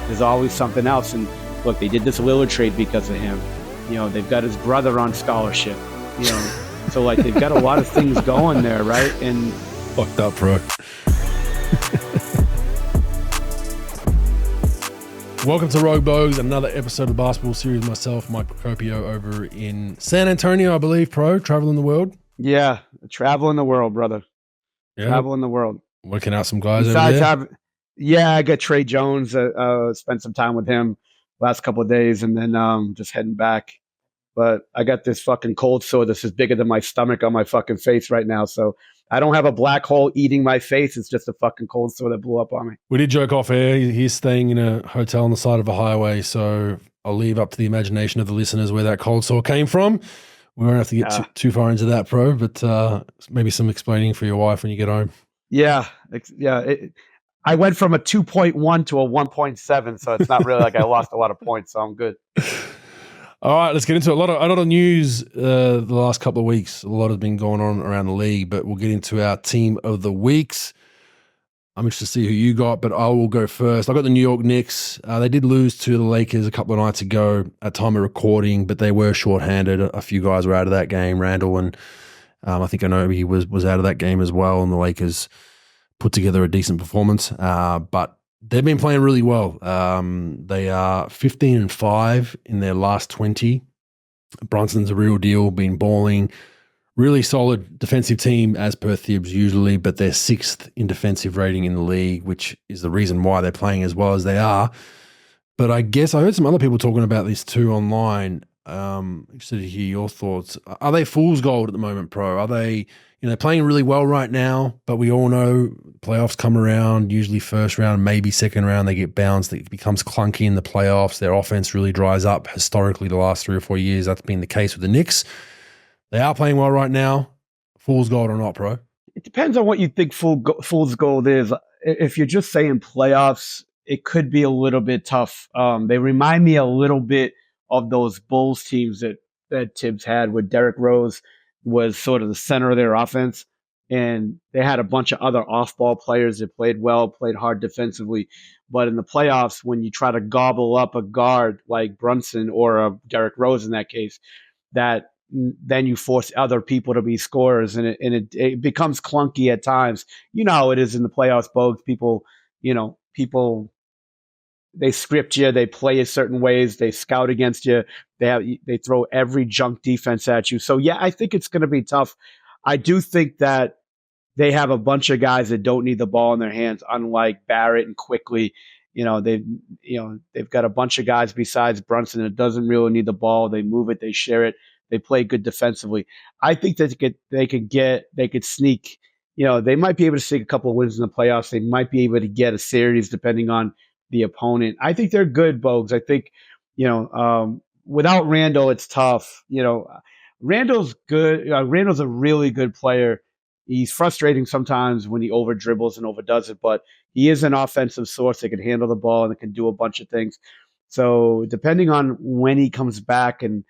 there's always something else. And look, they did this Lillard trade because of him. They've got his brother on scholarship. So like they've got a lot of things going there, right? And fucked up, bro. Welcome to Rogue Bogues, another episode of the basketball series. Myself, Mike Procopio, over in San Antonio, I believe, pro, traveling the world. Yeah, traveling the world, brother. Yeah. Traveling the world. Working out some guys over there. I got Trey Jones. Spent some time with him last couple of days, and then just heading back. But I got this fucking cold sore that's just bigger than my stomach on my fucking face right now. So I don't have a black hole eating my face. It's just a fucking cold sore that blew up on me. We did joke off air. He's staying in a hotel on the side of a highway. So I'll leave up to the imagination of the listeners where that cold sore came from. We won't have to get too far into that, bro. But maybe some explaining for your wife when you get home. Yeah. I went from a 2.1 to a 1.7. So it's not really like I lost a lot of points. So I'm good. All right, let's get into it. A lot of news the last couple of weeks. A lot has been going on around the league, but we'll get into our team of the weeks. I'm interested to see who you got, but I will go first. I got the New York Knicks. They did lose to the Lakers a couple of nights ago at time of recording, but they were shorthanded. A few guys were out of that game. Randall and I think Anobi was out of that game as well, and the Lakers put together a decent performance. But they've been playing really well. They are 15-5 in their last 20. Brunson's a real deal, been balling. Really solid defensive team as per Thibs usually, but they're 6th in defensive rating in the league, which is the reason why they're playing as well as they are. But I guess I heard some other people talking about this too online. Interested to hear your thoughts. Are they fool's gold at the moment, Pro? Are they... they're playing really well right now, but we all know playoffs come around, usually first round, maybe second round, they get bounced. It becomes clunky in the playoffs. Their offense really dries up. Historically, the last 3 or 4 years, that's been the case with the Knicks. They are playing well right now. Fool's gold or not, bro? It depends on what you think fool's gold is. If you're just saying playoffs, it could be a little bit tough. They remind me a little bit of those Bulls teams that Tibbs had, with Derrick Rose was sort of the center of their offense. And they had a bunch of other off-ball players that played well, played hard defensively. But in the playoffs, when you try to gobble up a guard like Brunson or a Derrick Rose in that case, then you force other people to be scorers, and it becomes clunky at times. You know how it is in the playoffs, Bogues. People, they script you, they play a certain ways, they scout against you, they throw every junk defense at you. So yeah, I think it's going to be tough. I do think that they have a bunch of guys that don't need the ball in their hands, unlike Barrett and Quickly. They've got a bunch of guys besides Brunson that doesn't really need the ball. They move it, they share it, they play good defensively. I think that they could sneak. They might be able to sneak a couple of wins in the playoffs. They might be able to get a series depending on the opponent. I think they're good, Bogues. I think, without Randall, it's tough. Randall's good. Randall's a really good player. He's frustrating sometimes when he over dribbles and overdoes it, but he is an offensive source that can handle the ball and can do a bunch of things. So depending on when he comes back and,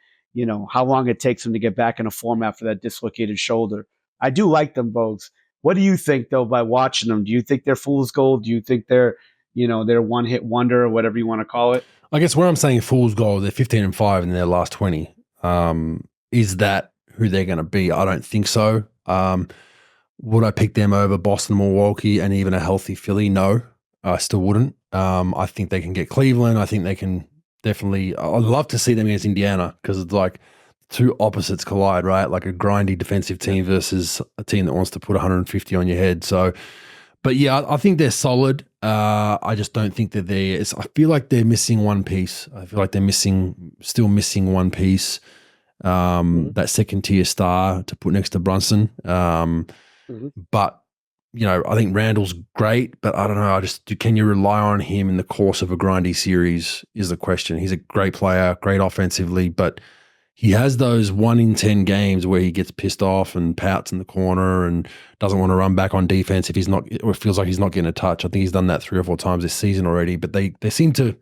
how long it takes him to get back in a form after that dislocated shoulder, I do like them, Bogues. What do you think, though, by watching them? Do you think they're fool's gold? Do you think they're one-hit wonder or whatever you want to call it? I guess where I'm saying fool's gold, they're 15-5 in their last 20. Is that who they're going to be? I don't think so. Would I pick them over Boston, Milwaukee, and even a healthy Philly? No, I still wouldn't. I think they can get Cleveland. I think they can definitely – I'd love to see them against Indiana because it's like two opposites collide, right? Like a grindy defensive team versus a team that wants to put 150 on your head. So – but yeah, I think they're solid. I just don't think they're there. I feel like they're missing one piece. I feel like they're still missing one piece. That second tier star to put next to Brunson. But I think Randall's great, but I don't know. Can you rely on him in the course of a grindy series is the question. He's a great player, great offensively, but he has those 1 in 10 games where he gets pissed off and pouts in the corner and doesn't want to run back on defense if he's not, or it feels like he's not getting a touch. I think he's done that 3 or 4 times this season already. But they seem to. The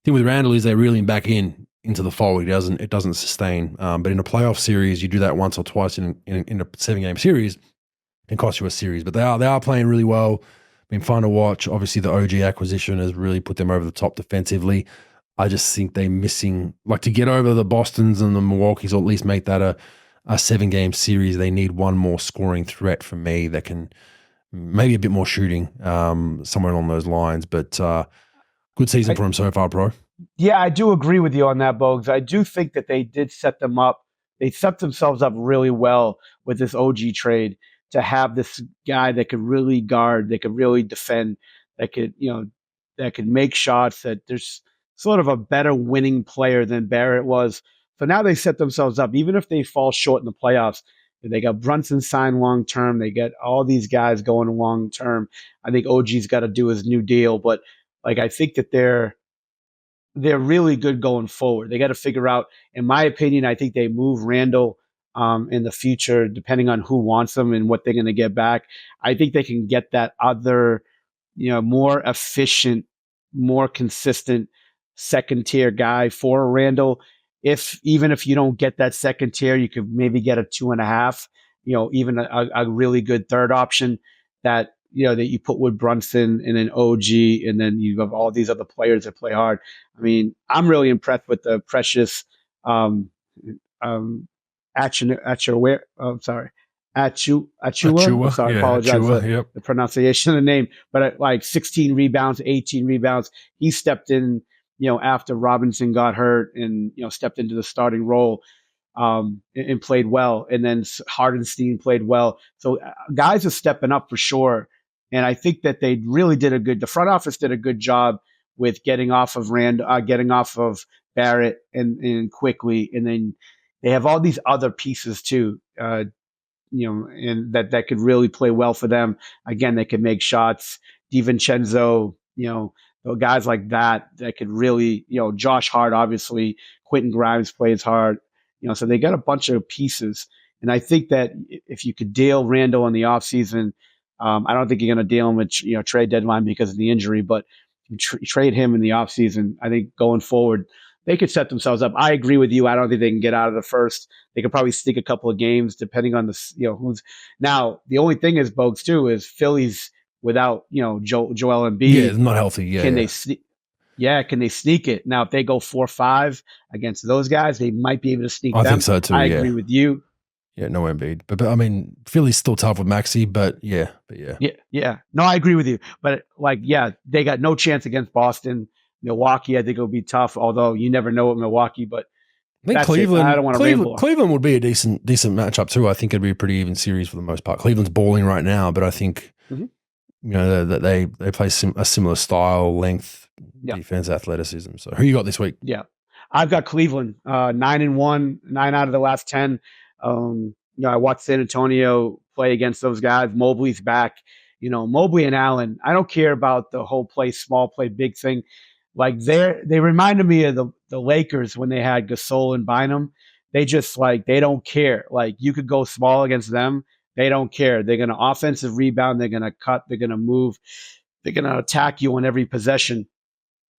thing with Randall is they reel him back into the fold. It doesn't sustain. But in a playoff series, you do that once or twice in a 7-game series, and cost you a series. But they are playing really well. been fun to watch. Obviously, the OG acquisition has really put them over the top defensively. I just think they're missing, like, to get over the Bostons and the Milwaukees, or at least make that a 7-game series. They need one more scoring threat from me that can maybe a bit more shooting, somewhere along those lines. But good season for him so far, bro. Yeah, I do agree with you on that, Bogues. I do think that they did set them up. They set themselves up really well with this OG trade to have this guy that could really guard, that could really defend, that could, that could make shots, that there's sort of a better winning player than Barrett was. So now they set themselves up, even if they fall short in the playoffs. They got Brunson signed long term. They get all these guys going long term. I think OG's got to do his new deal, but like I think that they're really good going forward. They got to figure out, in my opinion, I think they move Randall in the future, depending on who wants them and what they're going to get back. I think they can get that other, more efficient, more consistent second tier guy for Randall. Even if you don't get that second tier, you could maybe get a 2.5, even a really good third option that, that you put with Brunson and then OG, and then you have all these other players that play hard. I mean, I'm really impressed with the Precious Achua. Sorry, yeah, apologize Achua, for yep. the pronunciation of the name. But like 16 rebounds, 18 rebounds. He stepped in, after Robinson got hurt and, stepped into the starting role and played well. And then Hardenstein played well. So guys are stepping up for sure. And I think that they really the front office did a good job with getting off of getting off of Barrett and quickly. And then they have all these other pieces too, and that could really play well for them. Again, they could make shots. DiVincenzo, guys like that could really, Josh Hart, obviously, Quentin Grimes plays hard, so they got a bunch of pieces. And I think that if you could deal Randall in the offseason, I don't think you're going to deal him with, trade deadline because of the injury, but you trade him in the offseason. I think going forward, they could set themselves up. I agree with you. I don't think they can get out of the first. They could probably sneak a couple of games depending on who's. Now, the only thing is, Bogues, too, is Philly's without, Joel Embiid. Yeah, it's not healthy. Yeah. Can they sneak? Yeah, can they sneak it? Now, if they go 4-5 against those guys, they might be able to sneak them. I think so, too. I agree with you. Yeah, no Embiid. But I mean, Philly's still tough with Maxey, but yeah. Yeah. No, I agree with you. But they got no chance against Boston. Milwaukee, I think it'll be tough, although you never know with Milwaukee, but I think Cleveland, I don't want to Cleveland would be a decent matchup too. I think it'd be a pretty even series for the most part. Cleveland's balling right now, but I think that they play a similar style, length, defense, athleticism. So who you got this week? Yeah, I've got Cleveland 9-1, 9 out of the last 10. I watched San Antonio play against those guys. Mobley's back. Mobley and Allen. I don't care about the whole play small, play big thing. Like they reminded me of the Lakers when they had Gasol and Bynum. They just they don't care. Like you could go small against them. They don't care. They're going to offensive rebound. They're going to cut. They're going to move. They're going to attack you on every possession.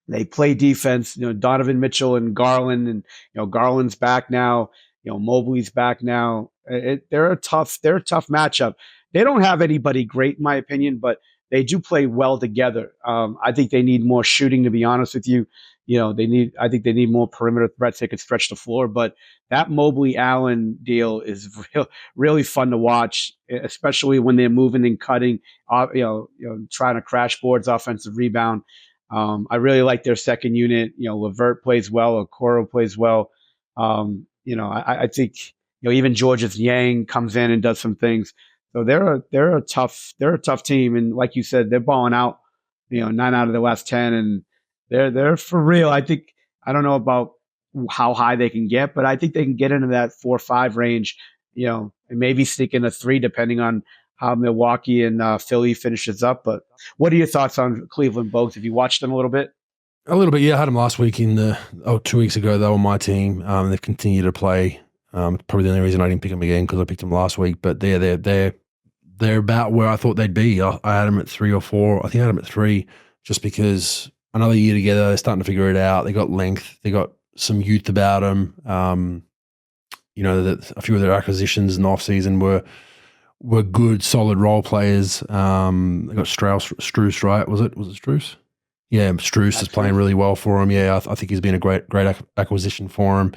They play defense. Donovan Mitchell and Garland, and Garland's back now. Mobley's back now. They're a tough matchup. They don't have anybody great in my opinion, but they do play well together. I think they need more shooting, to be honest with you. I think they need more perimeter threats. They could stretch the floor, but that Mobley Allen deal is really fun to watch, especially when they're moving and cutting, trying to crash boards, offensive rebound. I really like their second unit. LeVert plays well. Okoro plays well. I think, even Georges Yang comes in and does some things. So they're a tough team, and like you said, they're balling out. 9 out of the last 10, and they're for real. I don't know about how high they can get, but I think they can get into that 4-5 range. And maybe sneak in a 3 depending on how Milwaukee and Philly finishes up. But what are your thoughts on Cleveland, Bogues? Have you watched them a little bit? A little bit, yeah. I had them last week 2 weeks ago. They were my team. They've continued to play. Probably the only reason I didn't pick them again because I picked them last week. But they're about where I thought they'd be. I had them at 3 or 4. I think I had them at 3 just because another year together, they're starting to figure it out. They got length. They got some youth about them. A few of their acquisitions in the offseason were good, solid role players. They got Struess, right? Was it Struess? Yeah, Struess is playing really well for him. Yeah, I think he's been a great acquisition for him.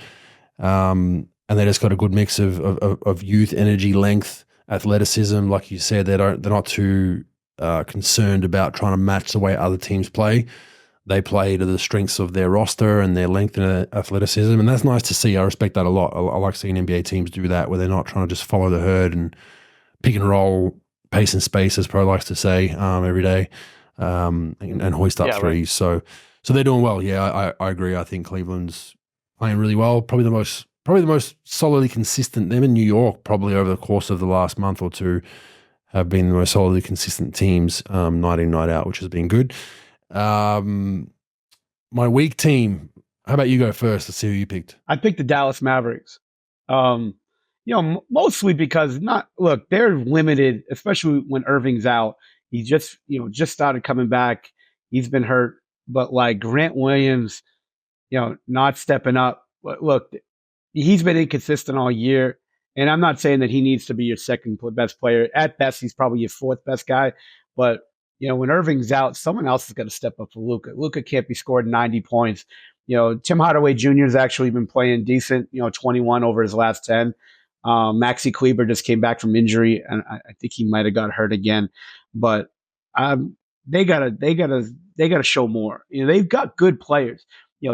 And they just got a good mix of youth, energy, length, athleticism. Like you said, they're not too concerned about trying to match the way other teams play. They play to the strengths of their roster and their length and athleticism, and that's nice to see. I respect that a lot. I like seeing NBA teams do that, where they're not trying to just follow the herd and pick and roll, pace and space, as Pro likes to say, every day, and hoist up threes. Right. So they're doing well. Yeah, I agree. I think Cleveland's playing really well. Probably the most solidly consistent. Them in New York, probably over the course of the last month or two, have been the most solidly consistent teams, night in, night out, which has been good. My weak team. How about you go first? Let's see who you picked. I picked the Dallas Mavericks. Mostly because they're limited, especially when Irving's out. He just started coming back. He's been hurt, but like Grant Williams, not stepping up. But look, he's been inconsistent all year. And I'm not saying that he needs to be your second best player. At best, he's probably your fourth best guy. But when Irving's out, someone else is going to step up for Luka. Luka can't be scored 90 points. Tim Hardaway Jr. has actually been playing decent, 21 over his last 10. Maxi Kleber just came back from injury, and I think he might have got hurt again. But they gotta show more. They've got good players.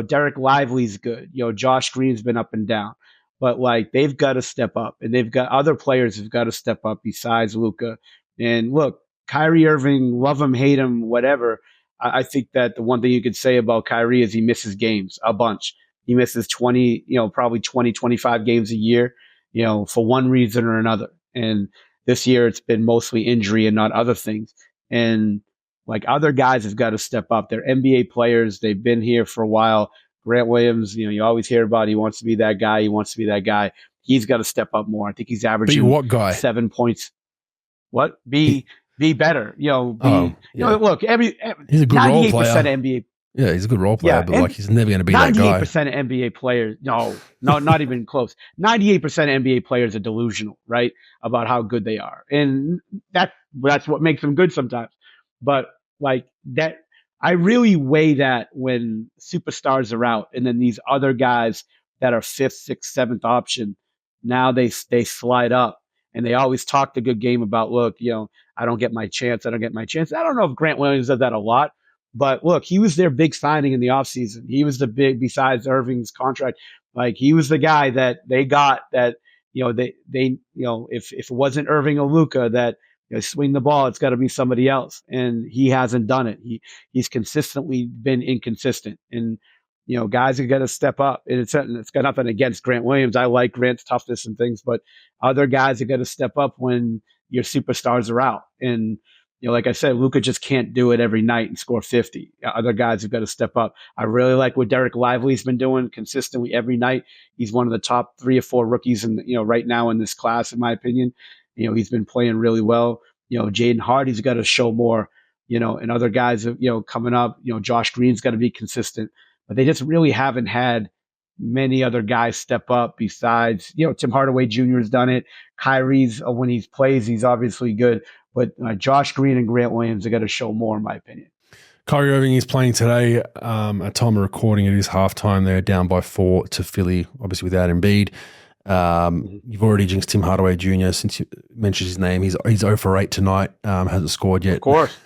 Derek Lively's good. Josh Green's been up and down. But they've got to step up, and they've got other players who've got to step up besides Luka. And look, Kyrie Irving, love him, hate him, whatever. I think that the one thing you could say about Kyrie is he misses games a bunch. He misses 20, probably 20, 25 games a year, for one reason or another. And this year it's been mostly injury and not other things. And other guys have got to step up. They're NBA players. They've been here for a while. Grant Williams, you always hear about he wants to be that guy. He wants to be that guy. He's got to step up more. I think he's averaging be what guy? 7 points. What? Be better. Look, he's a good role player. NBA. Yeah, he's a good role player, but he's never going to be that guy. 98% of NBA players, no, not even close. 98% of NBA players are delusional, right, about how good they are, and that's what makes them good sometimes. But that, I really weigh that when superstars are out, and then these other guys that are fifth, sixth, seventh option, now they slide up. And they always talk the good game about, look, I don't get my chance. I don't know if Grant Williams does that a lot, but look, he was their big signing in the offseason. He was the big, besides Irving's contract, he was the guy that they got that, if it wasn't Irving or Luka that swing the ball, it's got to be somebody else. And he hasn't done it. He's consistently been inconsistent. And guys have got to step up. And it's got nothing against Grant Williams. I like Grant's toughness and things, but other guys have got to step up when your superstars are out. And, like I said, Luka just can't do it every night and score 50. Other guys have got to step up. I really like what Derek Lively's been doing consistently every night. He's one of the top 3 or 4 rookies right now in this class, in my opinion. He's been playing really well. Jaden Hardy's got to show more, and other guys, coming up, Josh Green's got to be consistent. But they just really haven't had many other guys step up besides, Tim Hardaway Jr. has done it. Kyrie's, when he plays, he's obviously good. But Josh Green and Grant Williams have got to show more, in my opinion. Kyrie Irving is playing today. At time of recording, it is halftime. They're down by 4 to Philly, obviously without Embiid. You've already jinxed Tim Hardaway Jr. since you mentioned his name. He's 0 for 8 tonight. Hasn't scored yet. Of course.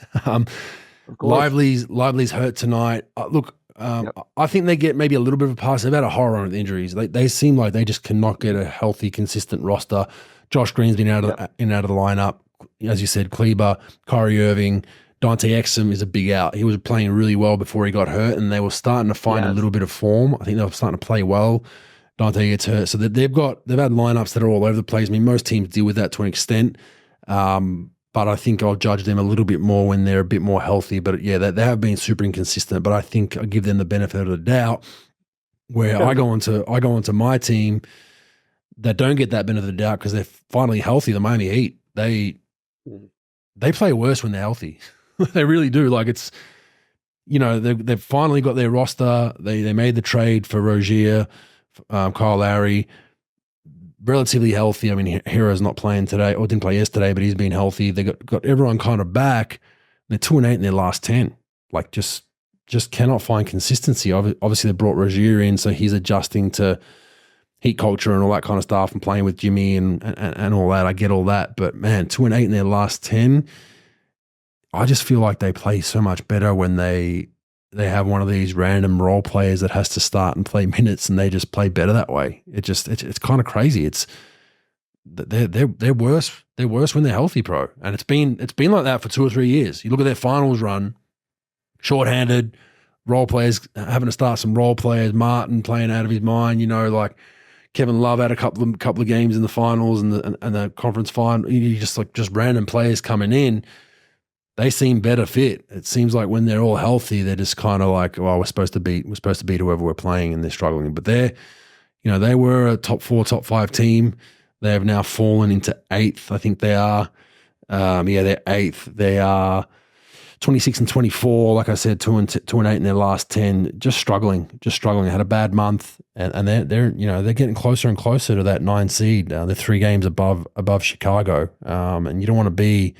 Lively's hurt tonight. I think they get maybe a little bit of a pass. They've had a horror with injuries. They seem like they just cannot get a healthy, consistent roster. Josh Green's been out of the lineup. As you said, Kleber, Kyrie Irving, Dante Exum is a big out. He was playing really well before he got hurt, and they were starting to find a little bit of form. I think they were starting to play well. Dante gets hurt, so they've had lineups that are all over the place. I mean, most teams deal with that to an extent. But I think I'll judge them a little bit more when they're a bit more healthy. But yeah, they have been super inconsistent. But I think I give them the benefit of the doubt. Where I go onto my team that don't get that benefit of the doubt because they're finally healthy. The Miami Heat, they play worse when they're healthy. They really do. It's they've finally got their roster. They made the trade for Rozier, Kyle Lowry. relatively healthy. I mean, Hero's not playing today, or didn't play yesterday, but he's been healthy. They got everyone kind of back. They're 2-8 in their last 10. Like, just cannot find consistency. Obviously, they brought Rozier in, so he's adjusting to heat culture and all that kind of stuff, and playing with Jimmy and all that. I get all that, but man, 2-8 in their last 10. I just feel like they play so much better when they have one of these random role players that has to start and play minutes, and they just play better that way. It's kind of crazy. They're worse. They're worse when they're healthy, bro. And it's been like that for 2 or 3 years. You look at their finals run, shorthanded, role players having to start some role players, Martin playing out of his mind, like Kevin Love had a couple of games in the finals and the conference final. You just random players coming in. They seem better fit. It seems like when they're all healthy, they're just kind of like, well, we're supposed to beat whoever we're playing, and they're struggling. But they were a top 4, top 5 team. They have now fallen into 8th. I think they are. They're 8th. They are 26 and 24. Like I said, 2 and 8 in their last 10. Just struggling. Had a bad month, and they're getting closer and closer to that 9 seed. They're 3 games above Chicago, and you don't want to be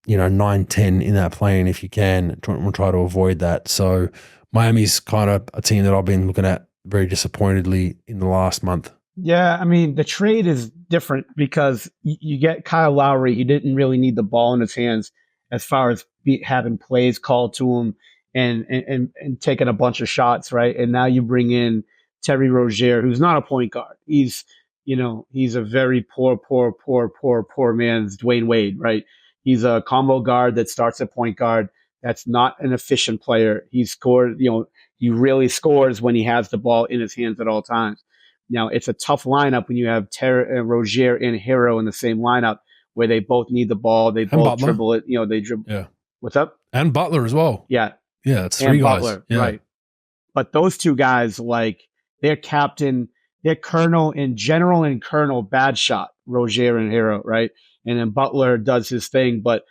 9-10 in that plane if you can. We'll try to avoid that. So Miami's kind of a team that I've been looking at very disappointedly in the last month. Yeah, I mean, the trade is different because you get Kyle Lowry. He didn't really need the ball in his hands as far as having plays called to him and taking a bunch of shots, right? And now you bring in Terry Rozier, who's not a point guard. He's a very poor man's Dwayne Wade, right? He's a combo guard that starts at point guard. That's not an efficient player. He really scores when he has the ball in his hands at all times. Now, it's a tough lineup when you have Rozier and Hero in the same lineup where they both need the ball. They both Butler. dribble it. They dribble. Yeah. What's up? And Butler as well. Yeah. Yeah, it's 3 guys. Butler, yeah. Right. But those 2 guys, their captain, their colonel and general and colonel, bad shot, Rozier and Hero, right? And then Butler does his thing. But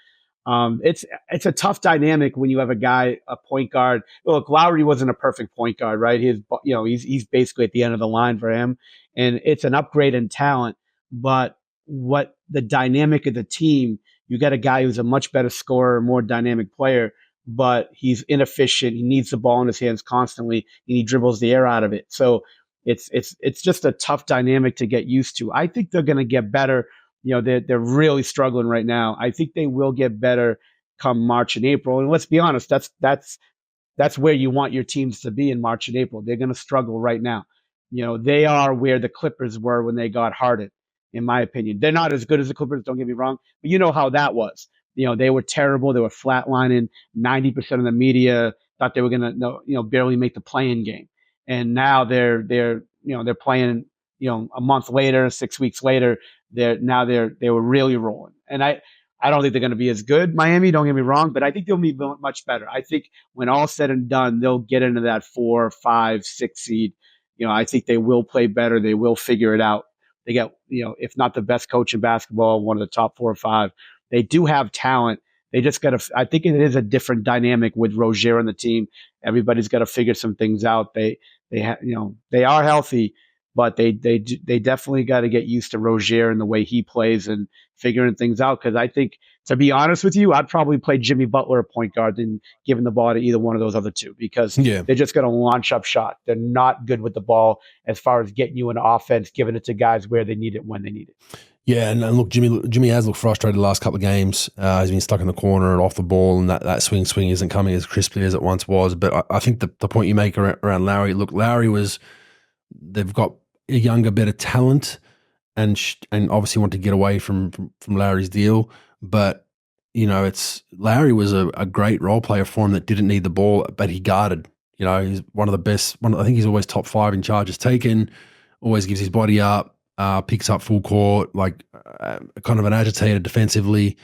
it's a tough dynamic when you have a point guard. Look, Lowry wasn't a perfect point guard, right? He's basically at the end of the line for him, and it's an upgrade in talent. But what the dynamic of the team, you got a guy who's a much better scorer, more dynamic player, but he's inefficient. He needs the ball in his hands constantly, and he dribbles the air out of it. So it's just a tough dynamic to get used to. I think they're going to get better. They're really struggling right now. I think they will get better come March and April. And let's be honest, that's where you want your teams to be in March and April. They're going to struggle right now. They are where the Clippers were when they got Harden, in my opinion. They're not as good as the Clippers, don't get me wrong, but you know how that was. They were terrible. They were flatlining. 90% of the media thought they were going to, barely make the play-in game. And now they're playing, a month later, 6 weeks later, they were really rolling. And I don't think they're going to be as good, Miami, don't get me wrong, but I think they'll be much better. I think when all said and done, they'll get into that 4, 5, 6 seed. I think they will play better. They will figure it out. They get, if not the best coach in basketball, one of the top 4 or 5. They do have talent. They just got to, I think it is a different dynamic with Rozier on the team. Everybody's got to figure some things out. They are healthy, but they definitely got to get used to Rozier and the way he plays and figuring things out. Because I think, to be honest with you, I'd probably play Jimmy Butler at point guard than giving the ball to either one of those other 2 because they're just going to launch up shot. They're not good with the ball as far as getting you an offense, giving it to guys where they need it when they need it. Yeah, and look, Jimmy has looked frustrated the last couple of games. He's been stuck in the corner and off the ball, and that swing isn't coming as crisply as it once was. But I think the point you make around Lowry, look, they've got a younger, better talent, and obviously want to get away from Lowry's deal. But Lowry was a great role player for him that didn't need the ball, but he guarded. He's one of the best. I think he's always top 5 in charges taken. Always gives his body up. Picks up full court, kind of an agitator defensively,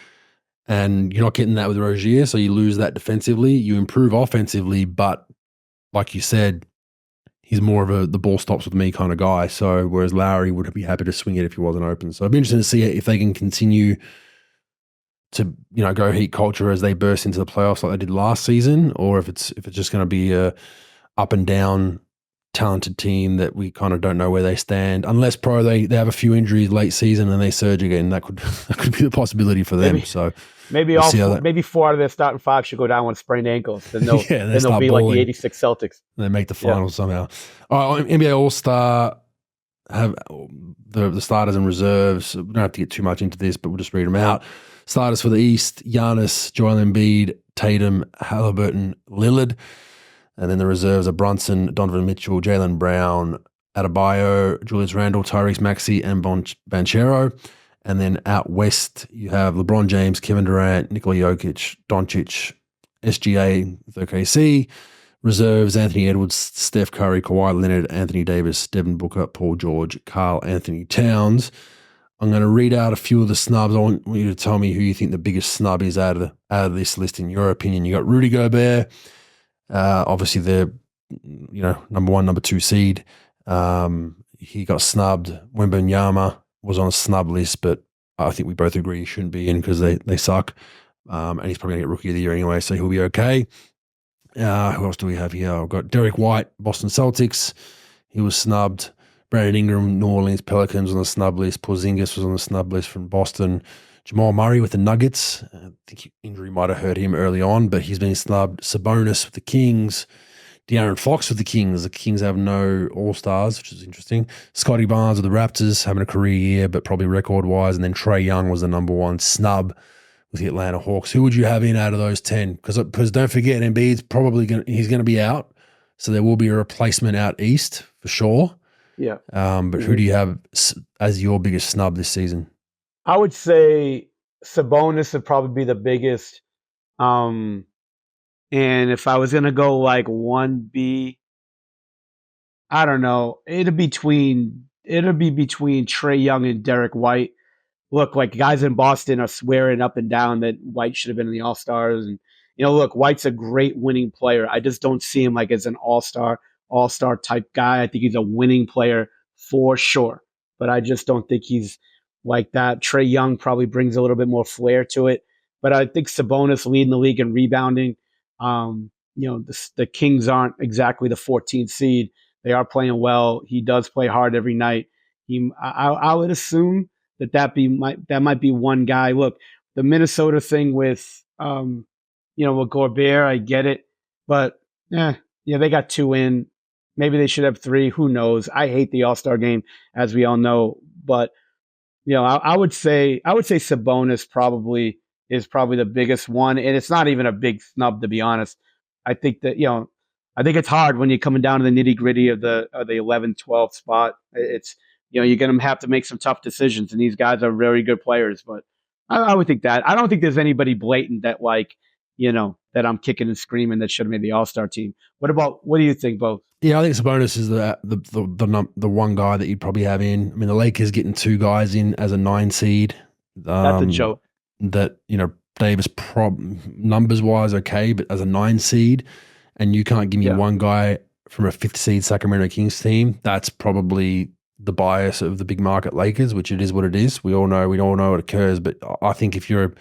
and you're not getting that with Rozier, so you lose that defensively. You improve offensively, but like you said, he's more of the ball stops with me kind of guy. So whereas Lowry would be happy to swing it if he wasn't open. So I'd be interested to see if they can continue to go heat culture as they burst into the playoffs like they did last season, or if it's just going to be a up and down talented team that we kind of don't know where they stand. Unless they have a few injuries late season and they surge again, that could be the possibility for them. So maybe maybe 4 out of their starting 5 should go down with sprained ankles. Then they'll be balling. like the '86 Celtics. They make the finals somehow. All right, NBA All-Star have the starters and reserves. We don't have to get too much into this, but we'll just read them out. Starters for the East: Giannis, Joel Embiid, Tatum, Halliburton, Lillard. And then the reserves are Brunson, Donovan Mitchell, Jaylen Brown, Adebayo, Julius Randle, Tyrese Maxey, and Banchero. And then out west, you have LeBron James, Kevin Durant, Nikola Jokic, Doncic, SGA, OKC. Reserves, Anthony Edwards, Steph Curry, Kawhi Leonard, Anthony Davis, Devin Booker, Paul George, Karl Anthony Towns. I'm going to read out a few of the snubs. I want you to tell me who you think the biggest snub is out of this list in your opinion. You got Rudy Gobert. Obviously, they're number 1, number 2 seed. He got snubbed. Wembanyama was on a snub list, but I think we both agree he shouldn't be in because they suck. And he's probably going to get Rookie of the Year anyway, so he'll be okay. Who else do we have here? I've got Derek White, Boston Celtics. He was snubbed. Brandon Ingram, New Orleans Pelicans on the snub list. Porzingis was on the snub list from Boston. Jamal Murray with the Nuggets. I think injury might have hurt him early on, but he's been snubbed. Sabonis with the Kings. De'Aaron Fox with the Kings. The Kings have no All-Stars, which is interesting. Scotty Barnes with the Raptors, having a career year, but probably record-wise. And then Trae Young was the number 1 snub with the Atlanta Hawks. Who would you have in out of those 10? Because don't forget, Embiid's he's going to be out, so there will be a replacement out east for sure. Yeah. But who do you have as your biggest snub this season? I would say Sabonis would probably be the biggest. And if I was going to go like 1B, I don't know. It'd be between Trae Young and Derek White. Look, like guys in Boston are swearing up and down that White should have been in the All-Stars. And, look, White's a great winning player. I just don't see him like as an all-star type guy. I think he's a winning player for sure. But I just don't think he's like that. Trae Young probably brings a little bit more flair to it. But I think Sabonis leading the league in rebounding. The Kings aren't exactly the 14th seed. They are playing well. He does play hard every night. I would assume that might be one guy. Look, the Minnesota thing with with Gobert, I get it, but they got 2 in. Maybe they should have 3. Who knows? I hate the All-Star game, as we all know. But I would say Sabonis is probably the biggest one, and it's not even a big snub, to be honest. I think that I think it's hard when you're coming down to the nitty gritty of the 11th, 12th spot. It's you're going to have to make some tough decisions, and these guys are very good players. But I would think that. I don't think there's anybody blatant that that I'm kicking and screaming that should have made the All-Star team. What do you think, Bo? Yeah, I think Sabonis is the one guy that you'd probably have in. I mean, the Lakers getting 2 guys in as a 9 seed. That's a joke. That, Davis numbers-wise, okay, but as a 9 seed, and you can't give me one guy from a 5th seed Sacramento Kings team, that's probably the bias of the big market Lakers, which it is what it is. We all know what occurs, but I think if you're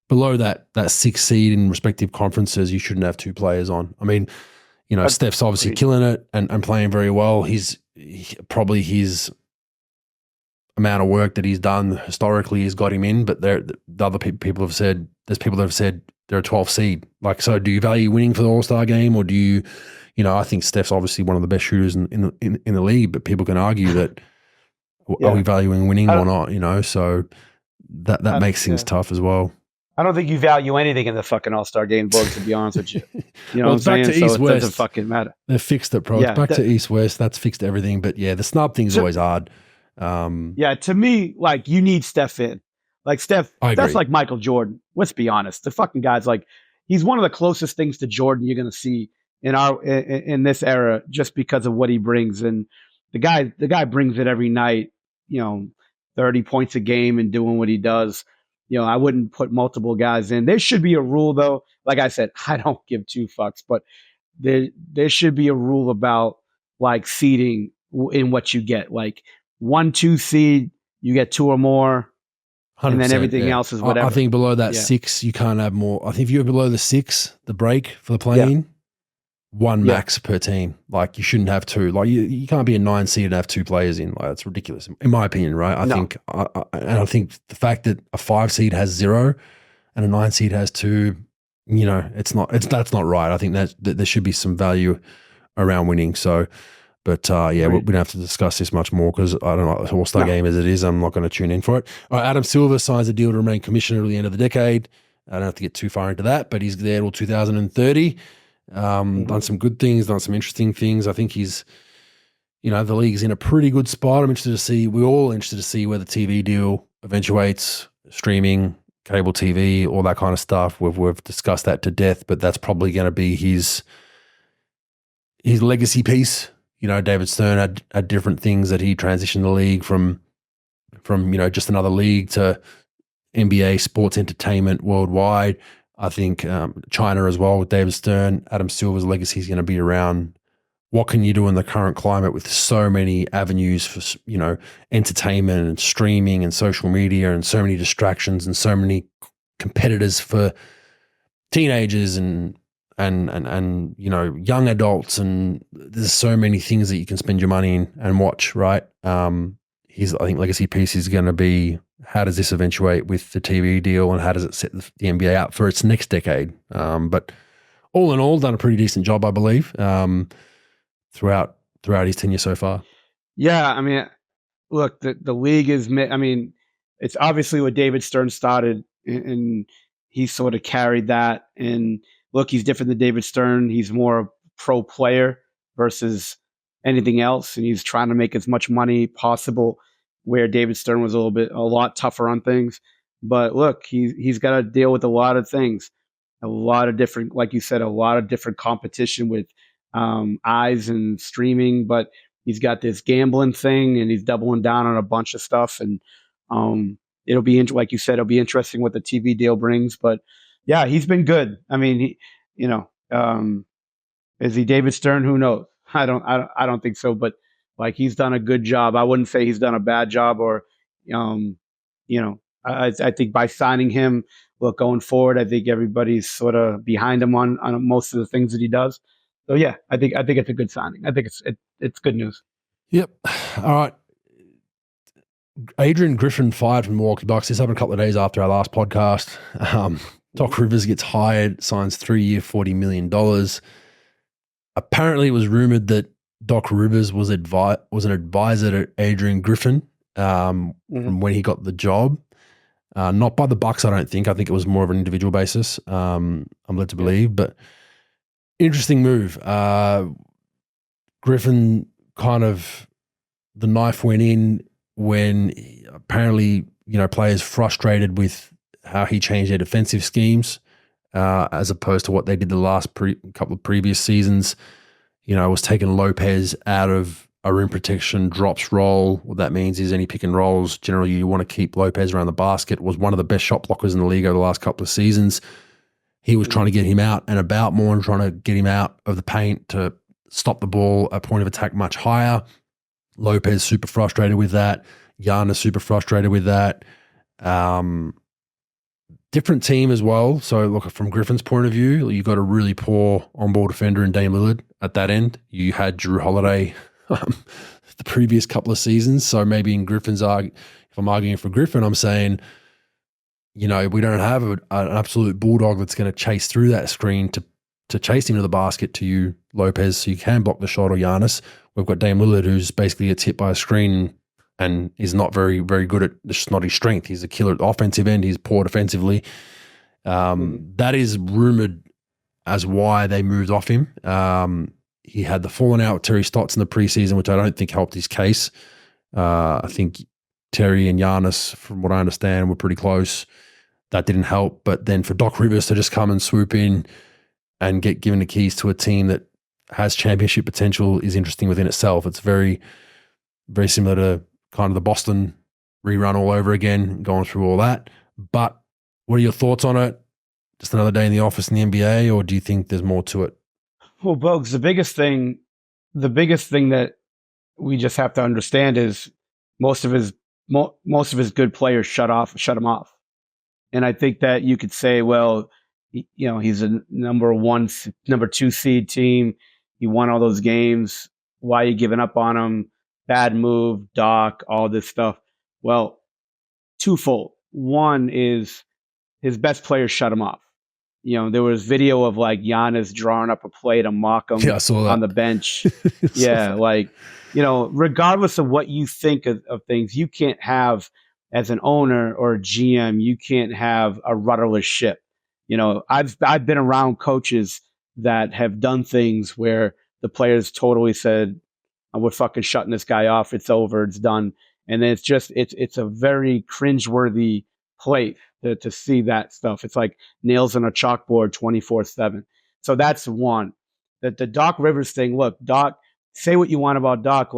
below that 6th seed in respective conferences, you shouldn't have 2 players on. I mean, Steph's obviously killing it and playing very well. Probably his amount of work that he's done historically has got him in, but the other people have said, there's people that have said they're a 12th seed. Like, so do you value winning for the All-Star game, or do you, I think Steph's obviously one of the best shooters in the league, but people can argue that are we valuing winning or not, so that makes things tough as well. I don't think you value anything in the fucking All-Star game, Bogues, to be honest with you. Well, what I'm saying? To so East, it West. Doesn't fucking matter. They've fixed it, bro. Back to East-West. That's fixed everything. But the snub thing's always hard. To me, like, you need Steph in. Like, Steph's like Michael Jordan. Let's be honest. The fucking guy's like, he's one of the closest things to Jordan you're going to see in this era, just because of what he brings. And the guy brings it every night, 30 points a game and doing what he does. I wouldn't put multiple guys in. There should be a rule, though. Like I said, I don't give 2 fucks, but there should be a rule about like seeding in what you get. Like 1, 2 seed, you get 2 or more, and then everything else is whatever. I think below that 6, you can't have more. I think if you're below the 6, the break for the play-in, one max per team. Like you shouldn't have two. Like you can't be a 9 seed and have two players in. Like that's ridiculous, in my opinion, right? I think the fact that a 5 seed has 0 and a 9 seed has 2, that's not right. I think that there should be some value around winning. So, but we don't have to discuss this much more because I don't know the All-Star game as it is. I'm not going to tune in for it. All right, Adam Silver signs a deal to remain commissioner at the end of the decade. I don't have to get too far into that, but he's there till 2030. Done some good things, done some interesting things. I think he's, the league's in a pretty good spot. We're all interested to see where the TV deal eventuates, streaming, cable TV, all that kind of stuff. We've discussed that to death, but that's probably going to be his legacy piece. David Stern had different things that he transitioned the league from just another league to NBA sports entertainment worldwide. I think China as well with David Stern. Adam Silver's legacy is going to be around what can you do in the current climate with so many avenues for entertainment and streaming and social media and so many distractions and so many competitors for teenagers and young adults, and there's so many things that you can spend your money in and watch, right? I think legacy piece is going to be, how does this eventuate with the TV deal and how does it set the NBA up for its next decade? But all in all, done a pretty decent job, I believe, throughout his tenure so far. Yeah, I mean, look, the league is, it's obviously what David Stern started, and he sort of carried that. And look, he's different than David Stern. He's more a pro player versus anything else, and he's trying to make as much money possible, where David Stern was a lot tougher on things. But look, he's got to deal with a lot of things, a lot of different, like you said, a lot of different competition with eyes and streaming. But he's got this gambling thing, and he's doubling down on a bunch of stuff. And it'll be, like you said, it'll be interesting what the TV deal brings. But yeah, he's been good. I mean, is he David Stern? Who knows? I don't think so. But like, he's done a good job. I wouldn't say he's done a bad job, or, I think by signing him, look, going forward, I think everybody's sort of behind him on most of the things that he does. So yeah, I think it's a good signing. I think it's good news. Yep. All right. Adrian Griffin fired from Milwaukee Bucks. This happened a couple of days after our last podcast. Doc Rivers gets hired, signs 3-year, $40 million. Apparently, it was rumored that Doc Rivers was an advisor to Adrian Griffin from when he got the job. Not by the Bucks, I don't think. I think it was more of an individual basis, I'm led to believe. But interesting move. Griffin kind of, the knife went in when apparently, players frustrated with how he changed their defensive schemes as opposed to what they did the last couple of previous seasons. Was taking Lopez out of a rim protection drops role. What that means is any pick and rolls, generally you want to keep Lopez around the basket. Was one of the best shot blockers in the league over the last couple of seasons. He was trying to get him out and about more and trying to get him out of the paint to stop the ball at point of attack much higher. Lopez super frustrated with that. Giannis super frustrated with that. Different team as well. So look, from Griffin's point of view, you got a really poor on-ball defender in Dame Lillard at that end. You had Drew Holiday the previous couple of seasons. So maybe in Griffin's if I'm arguing for Griffin, I'm saying, we don't have an absolute bulldog that's going to chase through that screen to chase him to the basket to you, Lopez, so you can block the shot, or Giannis. We've got Dame Lillard, who's basically gets hit by a screen and is not very, very good at, it's just not his strength. He's a killer at the offensive end. He's poor defensively. That is rumored as why they moved off him. He had the falling out with Terry Stotts in the preseason, which I don't think helped his case. I think Terry and Giannis, from what I understand, were pretty close. That didn't help. But then for Doc Rivers to just come and swoop in and get given the keys to a team that has championship potential is interesting within itself. It's very, very similar to kind of the Boston rerun all over again, going through all that. But what are your thoughts on it? Just another day in the office in the NBA, or do you think there's more to it? Well, Bogues, the biggest thing that we just have to understand is most of his good players shut him off. And I think that you could say, well, He's a number 2 seed team. He won all those games. Why are you giving up on him? Bad move, Doc, all this stuff. Well, twofold. One is his best players shut him off. There was video of like Giannis drawing up a play to mock him on the bench. Regardless of what you think of things, you can't have, as an owner or a GM, you can't have a rudderless ship. I've been around coaches that have done things where the players totally said, we're fucking shutting this guy off. It's over. It's done. And then it's a very cringeworthy play to see that stuff. It's like nails on a chalkboard 24/7. So that's one. The Doc Rivers thing. Look, Doc, say what you want about Doc.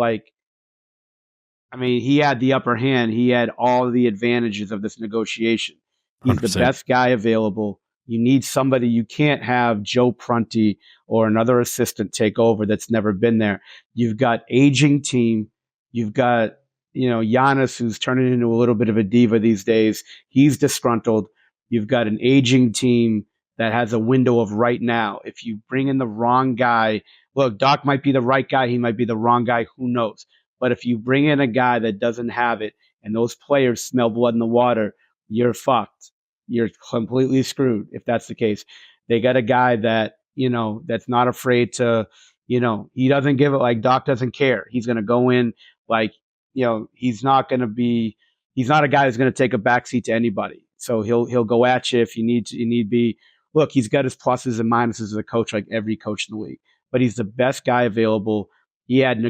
He had the upper hand. He had all the advantages of this negotiation. He's 100%. the best guy available. You need somebody. You can't have Joe Prunty or another assistant take over that's never been there. You've got aging team. You've got, Giannis, who's turning into a little bit of a diva these days. He's disgruntled. You've got an aging team that has a window of right now. If you bring in the wrong guy, look, Doc might be the right guy. He might be the wrong guy. Who knows? But if you bring in a guy that doesn't have it and those players smell blood in the water, you're fucked. You're completely screwed if that's the case. They got a guy that, that's not afraid to, he doesn't give it, like Doc doesn't care. He's going to go in he's not a guy who's going to take a backseat to anybody. So he'll go at you if you need be. Look, he's got his pluses and minuses as a coach, like every coach in the league, but he's the best guy available. He had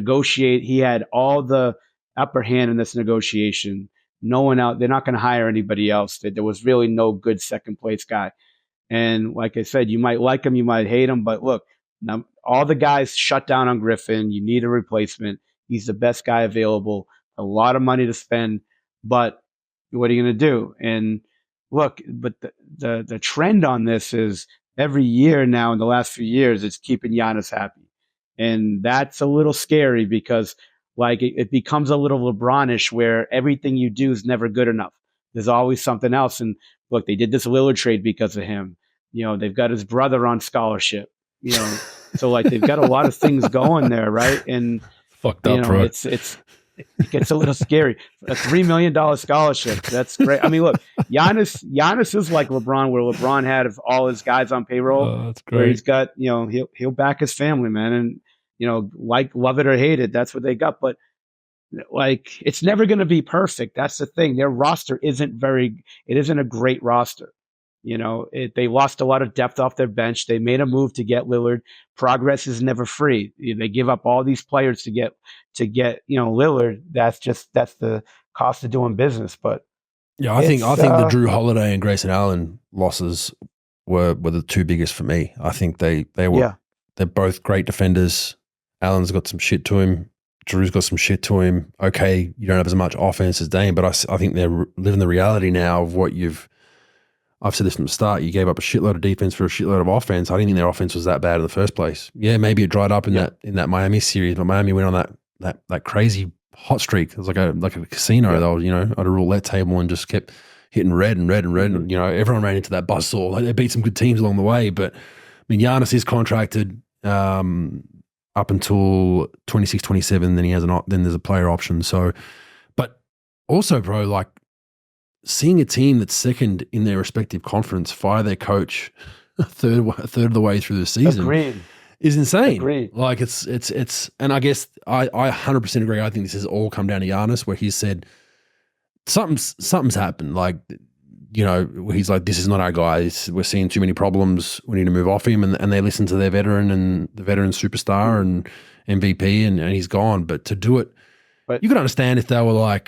all the upper hand in this negotiation. No one out. They're not going to hire anybody else. There was really no good second place guy. And like I said, you might like him, you might hate him, but look, now all the guys shut down on Griffin. You need a replacement. He's the best guy available. A lot of money to spend, but what are you going to do? And look, but the trend on this is every year now in the last few years, it's keeping Giannis happy. And that's a little scary because it becomes a little LeBronish where everything you do is never good enough. There's always something else. And look, they did this Lillard trade because of him. They've got his brother on scholarship, so they've got a lot of things going there. Right. And fucked up, bro. It gets a little scary. A $3 million scholarship. That's great. Look, Giannis is like LeBron, where LeBron had all his guys on payroll. Oh, that's great. Where he's got, he'll back his family, man. And, love it or hate it, that's what they got. But it's never going to be perfect. That's the thing. Their roster isn't a great roster. They lost a lot of depth off their bench. They made a move to get Lillard. Progress is never free. They give up all these players to get Lillard. That's the cost of doing business. But yeah, I think the Drew Holiday and Grayson Allen losses were the two biggest for me. I think they're both great defenders. Allen's got some shit to him. Drew's got some shit to him. Okay, you don't have as much offense as Dame, but I think they're living the reality now of what I've said this from the start. You gave up a shitload of defense for a shitload of offense. I didn't think their offense was that bad in the first place. Yeah, maybe it dried up in that Miami series, but Miami went on that crazy hot streak. It was like a casino. They were, at a roulette table and just kept hitting red and red and red. And, everyone ran into that buzzsaw. They beat some good teams along the way. But Giannis is contracted up until 26, 27. Then then there's a player option. So, but also, bro, seeing a team that's second in their respective conference fire their coach a third of the way through the season is insane. Agreed. It's and I guess I 100% agree. I think this has all come down to Giannis, where he said something's happened. He's like, this is not our guy. We're seeing too many problems. We need to move off him. And they listen to their veteran and the veteran superstar and MVP and he's gone. But to do it, you could understand if they were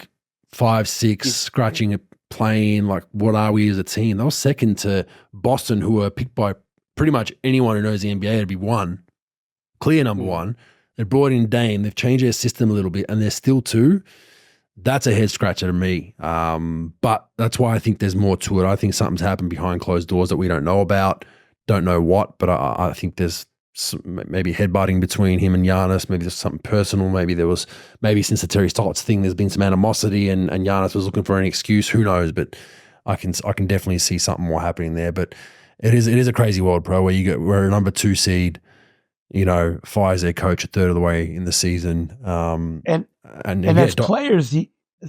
5-6, scratching a plane, what are we as a team? They were second to Boston, who were picked by pretty much anyone who knows the NBA to be clear number one. They brought in Dame. They've changed their system a little bit, and they're still two. That's a head scratcher to me. But that's why I think there's more to it. I think something's happened behind closed doors that we don't know about, don't know what, but I think there's maybe headbutting between him and Giannis. Maybe there's something personal. Maybe since the Terry Stotts thing, there's been some animosity and Giannis was looking for an excuse. Who knows? But I can definitely see something more happening there. But It is a crazy world, bro, where a number 2 seed, fires their coach a third of the way in the season. And as players,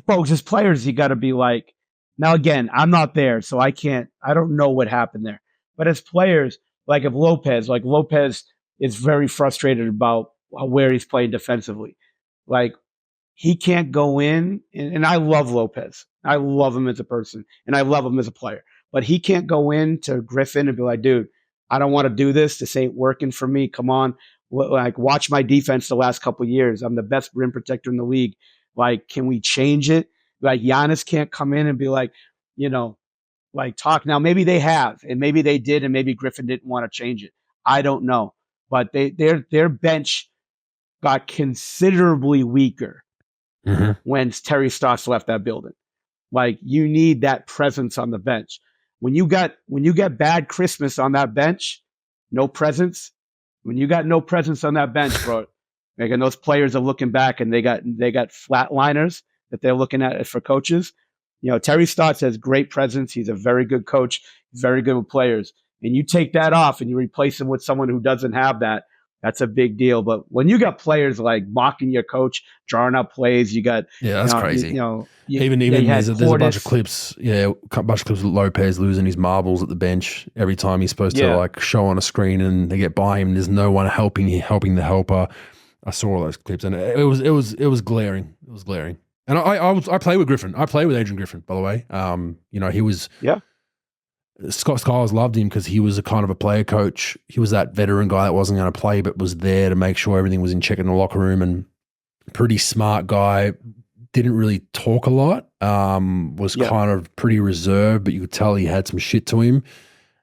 folks, as players, you got to be like, now again, I'm not there, so I don't know what happened there. But as players, like Lopez is very frustrated about where he's playing defensively. Like, he can't go in, and I love Lopez. I love him as a person, and I love him as a player. But he can't go in to Griffin and be like, dude, I don't want to do this. This ain't working for me. Come on. Like, watch my defense the last couple of years. I'm the best rim protector in the league. Like, can we change it? Like, Giannis can't come in and be like, talk. Now, maybe they have, and maybe they did, and maybe Griffin didn't want to change it. I don't know. But their bench got considerably weaker when Terry Stotts left that building. Like, you need that presence on the bench. When you get bad Christmas on that bench, no presence. When you got no presence on that bench, bro, and those players are looking back and they got flatliners that they're looking at for coaches. Terry Stotts has great presence. He's a very good coach. He's very good with players. And you take that off and you replace him with someone who doesn't have that. That's a big deal. But when you got players like mocking your coach, drawing up plays, you got that's crazy. Even there's a bunch of clips. Yeah, a bunch of clips of Lopez losing his marbles at the bench every time he's supposed to show on a screen, and they get by him. There's no one helping the helper. I saw all those clips, and it was glaring. It was glaring. And I play with Griffin. I play with Adrian Griffin, by the way. He was Scott Skiles loved him because he was a kind of a player coach. He was that veteran guy that wasn't going to play but was there to make sure everything was in check in the locker room, and pretty smart guy. Didn't really talk a lot. Was kind of pretty reserved, but you could tell he had some shit to him.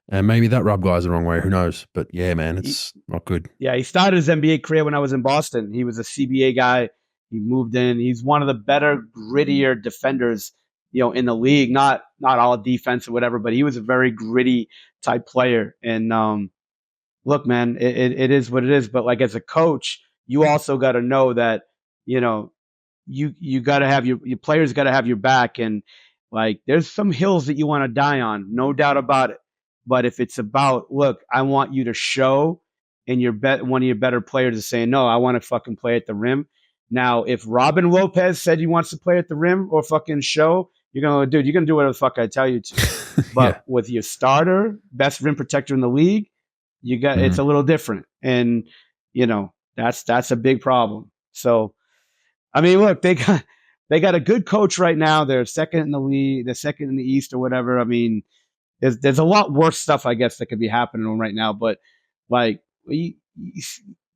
And maybe that rubbed guys the wrong way. Who knows? But yeah, man, it's not good. Yeah, he started his NBA career when I was in Boston. He was a CBA guy. He moved in. He's one of the better, grittier defenders, in the league. Not all defense or whatever, but he was a very gritty type player. And look, man, it is what it is. But like, as a coach, you also got to know that, you got to have your players got to have your back. And like, there's some hills that you want to die on, no doubt about it. But if it's about, look, I want you to show, and one of your better players is saying, no, I want to fucking play at the rim. Now, if Robin Lopez said he wants to play at the rim or fucking show, you're going to do whatever the fuck I tell you to. But with your starter, best rim protector in the league, it's a little different. And, that's a big problem. So, I mean, look, they got a good coach right now. They're second in the league, they're second in the East or whatever. I mean, there's a lot worse stuff, I guess, that could be happening right now. But like, you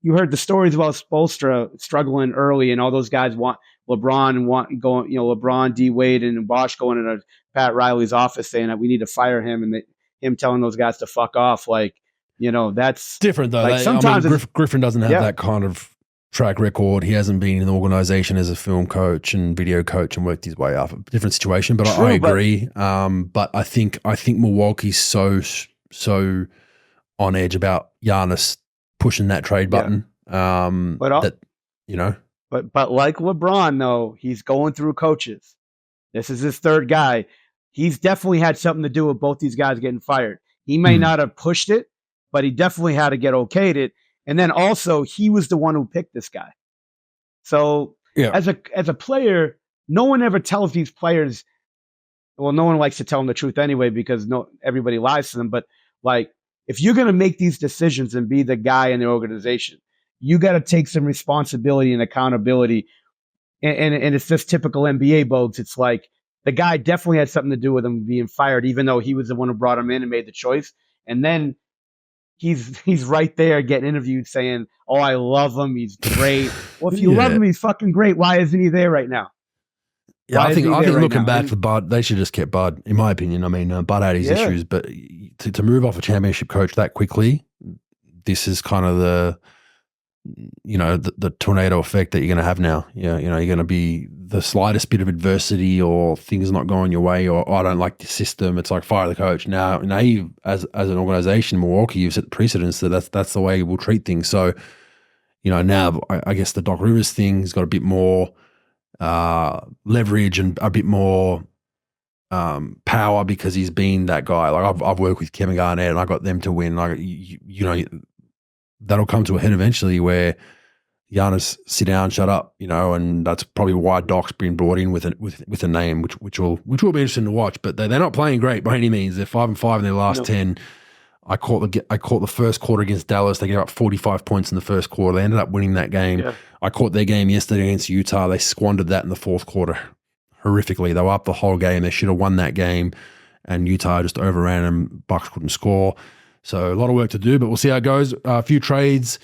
heard the stories about Spoelstra struggling early, and all those guys want LeBron and going, LeBron, D Wade, and Bosch going into Pat Riley's office saying that we need to fire him, and him telling those guys to fuck off. Like, that's different though. Like, sometimes Griffin doesn't have that kind of track record. He hasn't been in the organization as a film coach and video coach and worked his way up. A different situation, but I agree. But I think Milwaukee's so on edge about Giannis pushing that trade button. But like LeBron, though, he's going through coaches. This is his third guy. He's definitely had something to do with both these guys getting fired. He may not have pushed it, but he definitely had to get okayed it. And then also, he was the one who picked this guy. So as a player, no one ever tells these players. Well, no one likes to tell them the truth anyway, because everybody lies to them. But like, if you're going to make these decisions and be the guy in the organization, you got to take some responsibility and accountability. And it's just typical NBA, Bogues. It's like, the guy definitely had something to do with him being fired, even though he was the one who brought him in and made the choice. And then he's right there getting interviewed saying, oh, I love him, he's great. Well, if you love him, he's fucking great. Why isn't he there right now? Yeah, I think looking back for Bud, they should just keep Bud, in my opinion. I mean, Bud had his issues, but to move off a championship coach that quickly, this is kind of the tornado effect that you're going to have now. You're going to be the slightest bit of adversity or things not going your way, or I don't like the system. It's like, fire the coach. Now you, as an organization, Milwaukee, you've set precedents that that's the way we'll treat things. So, now I guess the Doc Rivers thing has got a bit more leverage and a bit more power because he's been that guy. Like I've worked with Kevin Garnett and I got them to win. Like you know, that'll come to a head eventually where Giannis, sit down, shut up, you know, and that's probably why Doc's been brought in with a name which will be interesting to watch. But they're not playing great by any means. They're 5-5 in their last 10. I caught the first quarter against Dallas. They gave up 45 points in the first quarter. They ended up winning that game. Yeah. I caught their game yesterday against Utah. They squandered that in the fourth quarter horrifically. They were up the whole game. They should have won that game, and Utah just overran them. Bucks couldn't score. So a lot of work to do, but we'll see how it goes. A few trades.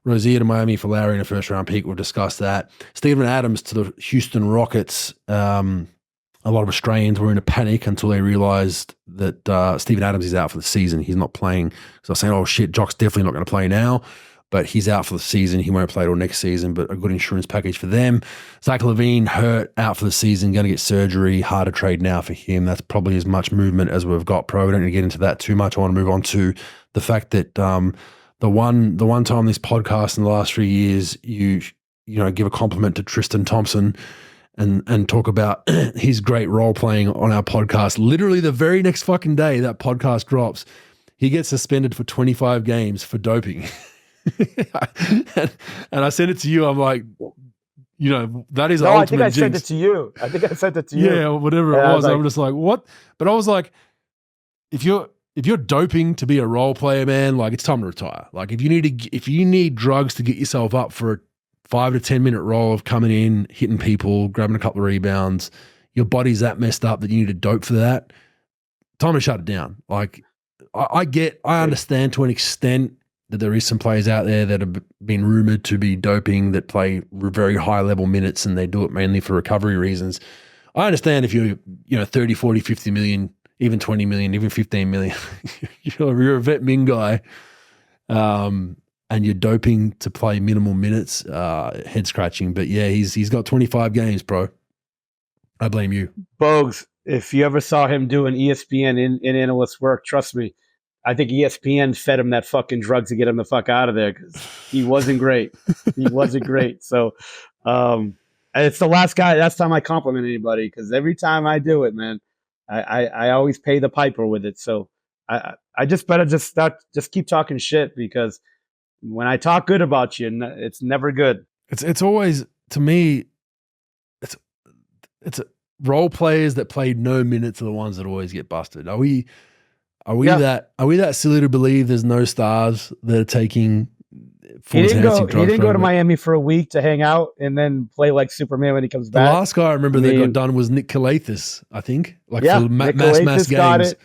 Rozier to Miami for Lowry in a first-round pick. We'll discuss that. Steven Adams to the Houston Rockets. A lot of Australians were in a panic until they realised that Steven Adams is out for the season. He's not playing. So I was saying, oh, shit, Jock's definitely not going to play now. But he's out for the season. He won't play till next season, but a good insurance package for them. Zach LaVine hurt, out for the season, going to get surgery. Hard to trade now for him. That's probably as much movement as we've got, Pro. We don't need to get into that too much. I want to move on to the fact that the one time this podcast in the last 3 years, you know, give a compliment to Tristan Thompson and talk about his great role playing on our podcast. Literally the very next fucking day that podcast drops, he gets suspended for 25 games for doping. and I sent it to you. I'm like, you know, that is ultimate I think I jinx. sent it to you. I think I sent it to you. Yeah, whatever it was. I'm just like, what? But I was like, if you're doping to be a role player, man, like it's time to retire. Like if you need drugs to get yourself up for a 5 to 10 minute role of coming in, hitting people, grabbing a couple of rebounds, your body's that messed up that you need to dope for that, time to shut it down. Like I understand to an extent that there is some players out there that have been rumored to be doping that play very high level minutes and they do it mainly for recovery reasons. I understand if you're, 30, 40, 50 million, even 20 million, even 15 million, you're a vet min guy, and you're doping to play minimal minutes, head scratching. But yeah, he's got 25 games, bro. I blame you. Bogues, if you ever saw him doing ESPN in analyst work, trust me, I think ESPN fed him that fucking drug to get him the fuck out of there because he wasn't great. He wasn't great. So it's the last time I compliment anybody because every time I do it, man, I always pay the piper with it. So I just better just keep talking shit because when I talk good about you, it's never good. It's always, to me, it's role players that played no minutes are the ones that always get busted. Are we that silly to believe there's no stars that are taking He didn't go to Miami for a week to hang out and then play like Superman when he comes back. The last guy I remember that got done was Nick Calathis, I think. For mass games.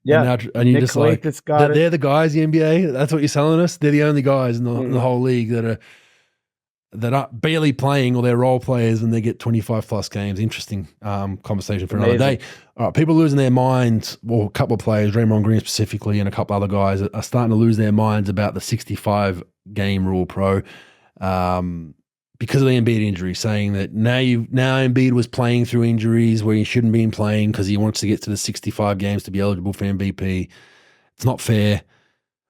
Yeah, and you're just like, they're the guys, the NBA. That's what you're telling us. They're the only guys in the whole league that are barely playing, or they're role players, and they get 25 plus games. Interesting conversation for another day. All right, people losing their minds. Well, a couple of players, Draymond Green specifically, and a couple other guys are starting to lose their minds about the 65 game rule, Pro, because of the Embiid injury, saying that now Embiid was playing through injuries where he shouldn't be playing because he wants to get to the 65 games to be eligible for MVP. It's not fair.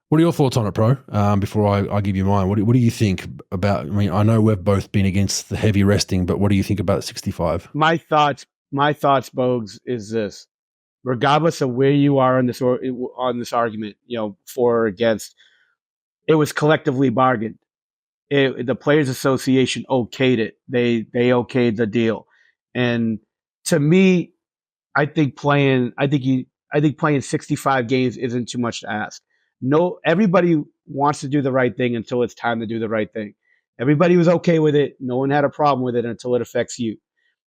What are your thoughts on it, Pro? Before I give you mine, what do you think about? I mean, I know we've both been against the heavy resting, but what do you think about 65? My thoughts, Bogues, is this: regardless of where you are on this argument, for or against, it was collectively bargained. The Players Association okayed it. They okayed the deal, and to me, I think playing 65 games isn't too much to ask. No, everybody wants to do the right thing until it's time to do the right thing. Everybody was okay with it. No one had a problem with it until it affects you.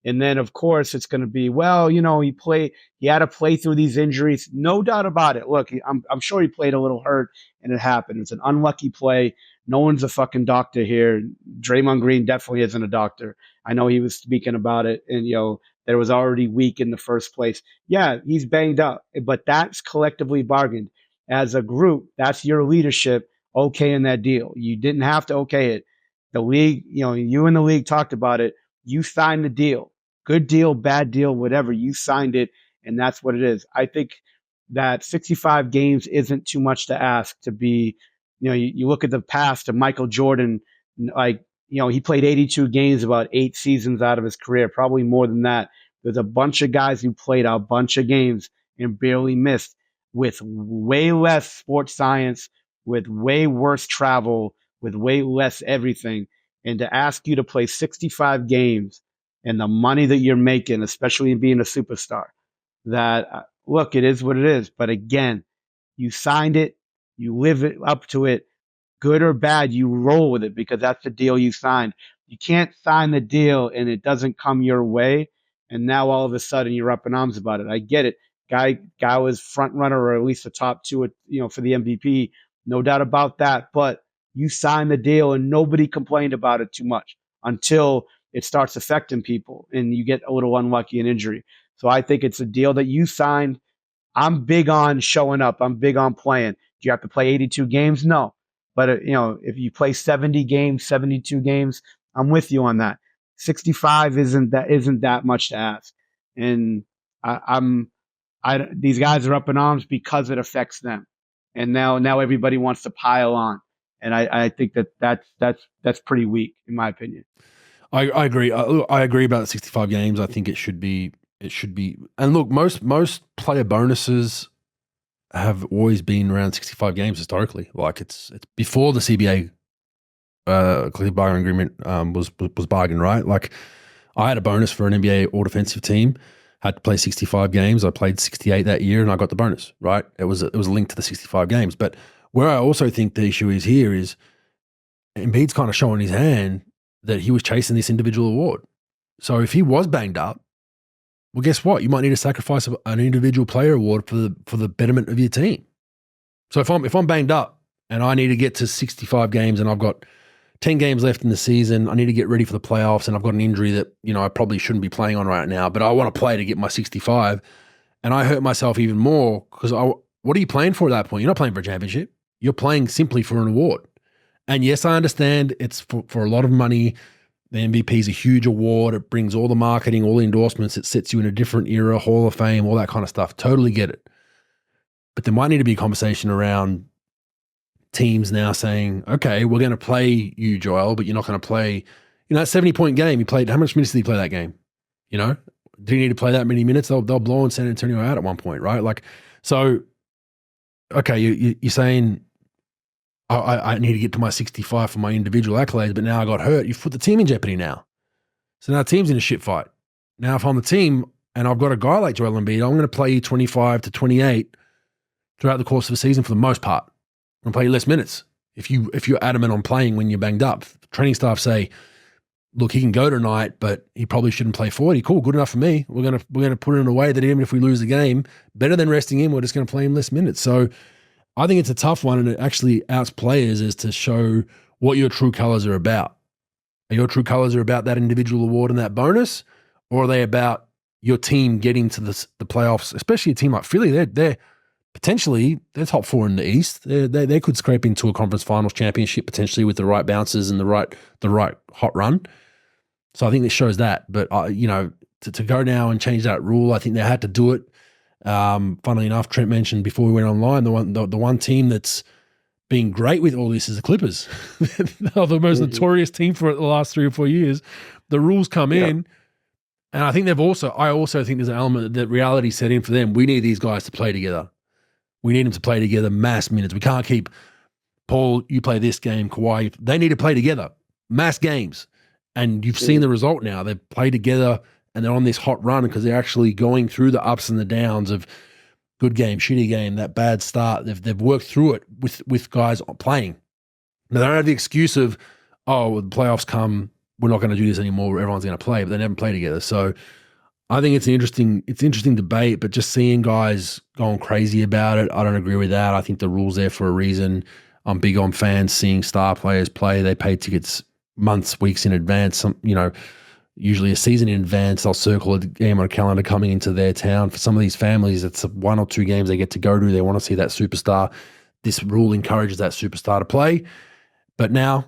And then, of course, it's going to be, he had to play through these injuries. No doubt about it. Look, I'm sure he played a little hurt and it happened. It's an unlucky play. No one's a fucking doctor here. Draymond Green definitely isn't a doctor. I know he was speaking about it and, that it was already weak in the first place. Yeah, he's banged up, but that's collectively bargained. As a group, that's your leadership okaying that deal. You didn't have to okay it. The league, you and the league talked about it. You signed the deal. Good deal, bad deal, whatever. You signed it, and that's what it is. I think that 65 games isn't too much to ask to be, you look at the past of Michael Jordan, he played 82 games about 8 seasons out of his career, probably more than that. There's a bunch of guys who played a bunch of games and barely missed with way less sports science, with way worse travel, with way less everything. And to ask you to play 65 games and the money that you're making, especially in being a superstar, that look, it is what it is. But again, you signed it, you live it up to it, good or bad, you roll with it because that's the deal you signed. You can't sign the deal and it doesn't come your way, and now all of a sudden you're up in arms about it. I get it. Guy was front runner or at least the top two, for the MVP, no doubt about that. But you signed the deal and nobody complained about it too much until it starts affecting people and you get a little unlucky in injury. So I think it's a deal that you signed. I'm big on showing up. I'm big on playing. Do you have to play 82 games? No. But if you play 70 games, 72 games, I'm with you on that. 65 isn't that much to ask. And these guys are up in arms because it affects them. And now everybody wants to pile on. And I think that's pretty weak in my opinion. I agree. I agree about 65 games. I think it should be. And look, most player bonuses have always been around 65 games historically. Like it's before the CBA collective bargaining agreement was bargained, right? Like I had a bonus for an NBA all defensive team, had to play 65 games. I played 68 that year and I got the bonus, right? It was linked to the 65 games. But where I also think the issue is here is Embiid's kind of showing his hand that he was chasing this individual award. So if he was banged up, well, guess what? You might need to sacrifice an individual player award for the betterment of your team. So if I'm banged up and I need to get to 65 games and I've got 10 games left in the season, I need to get ready for the playoffs and I've got an injury that, I probably shouldn't be playing on right now, but I want to play to get my 65 and I hurt myself even more because what are you playing for at that point? You're not playing for a championship. You're playing simply for an award. And yes, I understand it's for a lot of money. The MVP is a huge award. It brings all the marketing, all the endorsements. It sets you in a different era, Hall of Fame, all that kind of stuff. Totally get it. But there might need to be a conversation around teams now saying, okay, we're going to play you, Joel, but you're not going to play, that 70-point game. You played, how much minutes did he play that game? Do you need to play that many minutes? They'll blow in San Antonio out at one point, right? Like, so, okay, you're saying, I need to get to my 65 for my individual accolades, but now I got hurt. You've put the team in jeopardy now. So now the team's in a shit fight. Now if I'm the team and I've got a guy like Joel Embiid, I'm going to play you 25 to 28 throughout the course of the season for the most part. I'm going to play you less minutes. If you're adamant on playing when you're banged up, training staff say, look, he can go tonight, but he probably shouldn't play 40. Cool, good enough for me. We're going to put it in a way that even if we lose the game, better than resting him, we're just going to play him less minutes. So I think it's a tough one, and it actually outs players is to show what your true colors are about. Are your true colors about that individual award and that bonus, or are they about your team getting to the playoffs, especially a team like Philly? They're potentially they're top four in the East. They could scrape into a conference finals championship potentially with the right bounces and the right hot run. So I think this shows that. But to go now and change that rule, I think they had to do it. Funnily enough, Trent mentioned before we went online, the one team that's been great with all this is the Clippers. They're the most notorious team for the last 3 or 4 years. The rules come in, and I think I also think there's an element that reality set in for them. We need these guys to play together. We need them to play together mass minutes. We can't keep Paul, you play this game, Kawhi. They need to play together, mass games. And you've seen the result now. They've played together and they're on this hot run because they're actually going through the ups and the downs of good game, shitty game, that bad start. They've worked through it with guys playing. Now, they don't have the excuse of, the playoffs come, we're not going to do this anymore, everyone's going to play, but they never play together. So I think it's an interesting debate, but just seeing guys going crazy about it, I don't agree with that. I think the rule's there for a reason. I'm big on fans seeing star players play. They pay tickets months, weeks in advance, usually a season in advance. They'll circle a game on a calendar coming into their town. For some of these families, it's 1 or 2 games they get to go to. They want to see that superstar. This rule encourages that superstar to play. But now,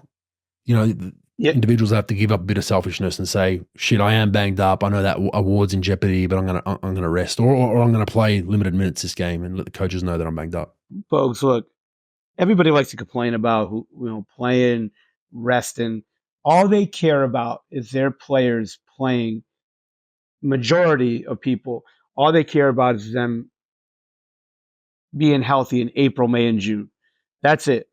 individuals have to give up a bit of selfishness and say, shit, I am banged up. I know that award's in jeopardy, but I'm gonna rest or I'm gonna play limited minutes this game and let the coaches know that I'm banged up. Folks, look, everybody likes to complain about playing, resting. All they care about is their players playing majority of people, all they care about is them being healthy in April, May, and June. That's it.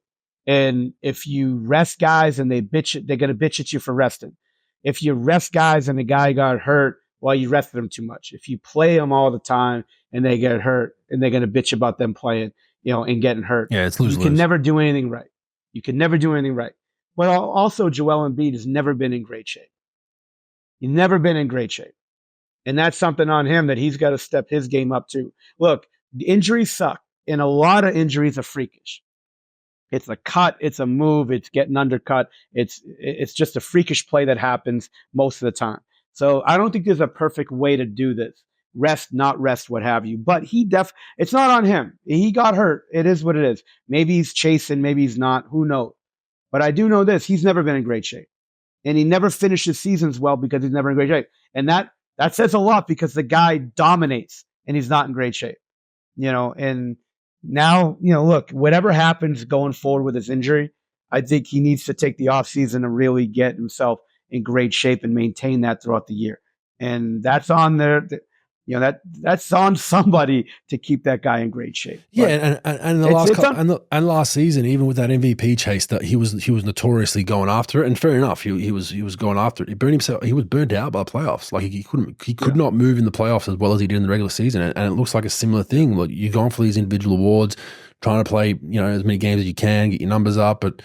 And if you rest guys and they're going to bitch at you for resting. If you rest guys and the guy got hurt, well, you rested them too much. If you play them all the time and they get hurt, and they're going to bitch about them playing, and getting hurt. Yeah, it's lose-lose. You can never do anything right. But also, Joel Embiid has never been in great shape. He's never been in great shape. And that's something on him that he's got to step his game up to. Look, the injuries suck, and a lot of injuries are freakish. It's a cut, it's a move, it's getting undercut. It's just a freakish play that happens most of the time. So I don't think there's a perfect way to do this. Rest, not rest, what have you. But it's not on him. He got hurt. It is what it is. Maybe he's chasing, maybe he's not. Who knows? But I do know this. He's never been in great shape. And he never finishes seasons well because he's never in great shape. And that says a lot because the guy dominates and he's not in great shape. And now, look, whatever happens going forward with his injury, I think he needs to take the offseason and really get himself in great shape and maintain that throughout the year. And that's on that's on somebody to keep that guy in great shape. Yeah, and last season, even with that MVP chase, that he was notoriously going after it, and fair enough, he was going after it. He burned himself. He was burned out by the playoffs. Like he could not move in the playoffs as well as he did in the regular season, and it looks like a similar thing. Like you're going for these individual awards, trying to play as many games as you can, get your numbers up, but.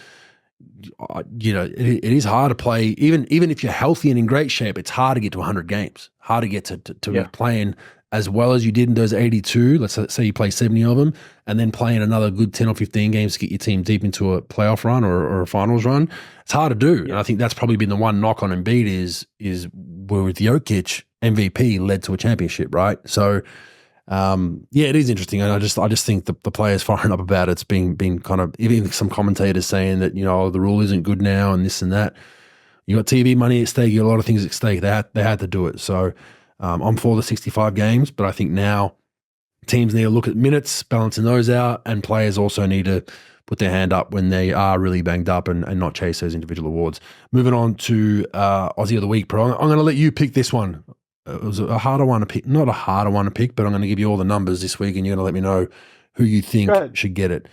It is hard to play. Even if you're healthy and in great shape, it's hard to get to 100 games. Hard to get to playing as well as you did in those 82. Let's say you play 70 of them, and then playing another good 10 or 15 games to get your team deep into a playoff run or a finals run. It's hard to do. And I think that's probably been the one knock on Embiid is where with Jokic, MVP led to a championship, right? So. It is interesting. And I just think the players firing up about it's being kind of, even some commentators saying that, the rule isn't good now and this and that. You got TV money at stake, you got a lot of things at stake. They had to do it. So I'm for the 65 games, but I think now teams need to look at minutes, balancing those out, and players also need to put their hand up when they are really banged up and not chase those individual awards. Moving on to Aussie of the Week, bro. I'm going to let you pick this one. It was a harder one to pick, not a harder one to pick, but I'm going to give you all the numbers this week and you're going to let me know who you think should get it.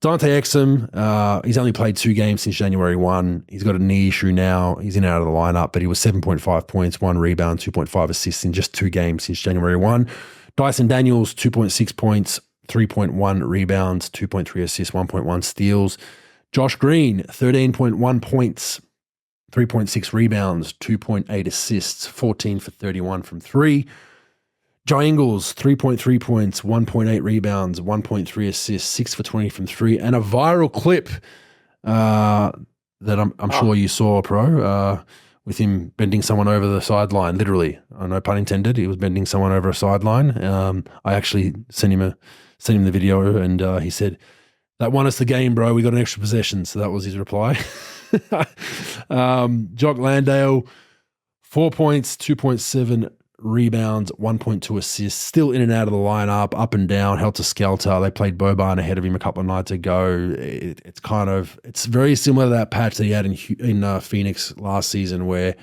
Dante Exum, he's only played 2 games since January 1. He's got a knee issue now. He's in and out of the lineup, but he was 7.5 points, 1 rebound, 2.5 assists in just 2 games since January 1. Dyson Daniels, 2.6 points, 3.1 rebounds, 2.3 assists, 1.1 steals. Josh Green, 13.1 points, 3.6 rebounds, 2.8 assists, 14 for 31 from 3. Joe Ingles, 3.3 points, 1.8 rebounds, 1.3 assists, 6 for 20 from 3. And a viral clip that I'm sure you saw, Pro, with him bending someone over the sideline, literally. No pun intended. He was bending someone over a sideline. I actually sent him the video and he said, "That won us the game, bro. We got an extra possession." So that was his reply. Jock Landale, 4 points, 2.7 rebounds, 1.2 assists, still in and out of the lineup, up and down, helter-skelter. They played Boban ahead of him a couple of nights ago. It's very similar to that patch that he had in Phoenix last season where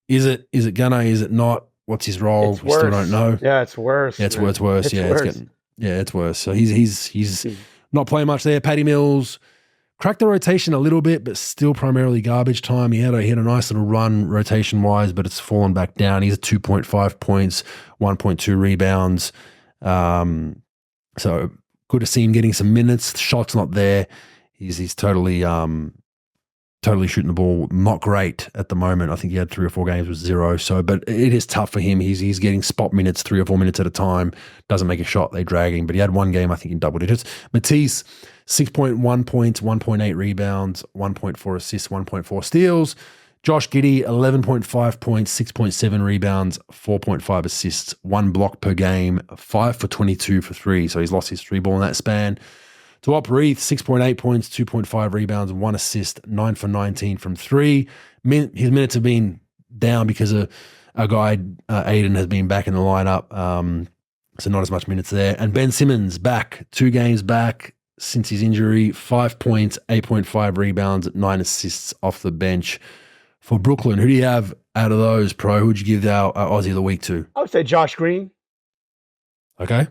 is it gonna, is it not? What's his role? We still don't know. Yeah, it's worse. Yeah, it's worse. It's worse. So he's not playing much there. Patty Mills cracked the rotation a little bit, but still primarily garbage time. He had a nice little run rotation-wise, but it's fallen back down. He's at 2.5 points, 1.2 rebounds. So good to see him getting some minutes. The shot's not there. He's totally shooting the ball not great at the moment. I think he had 3 or 4 games with 0. So, but it is tough for him. He's getting spot minutes, 3 or 4 minutes at a time. Doesn't make a shot. They drag him. But he had 1 game, I think, in double digits. Matisse, 6.1 points, 1.8 rebounds, 1.4 assists, 1.4 steals. Josh Giddey, 11.5 points, 6.7 rebounds, 4.5 assists, 1 block per game, 5 for 22 for 3. So he's lost his 3 ball in that span. Duop Reith, 6.8 points, 2.5 rebounds, 1 assist, 9 for 19 from 3. His minutes have been down because a guy, Aiden, has been back in the lineup, so not as much minutes there. And Ben Simmons back, 2 games back since his injury, 5 points, 8.5 rebounds, 9 assists off the bench For Brooklyn, who do you have out of those, Pro? Who would you give our Aussie of the week to? I would say Josh Green. Okay.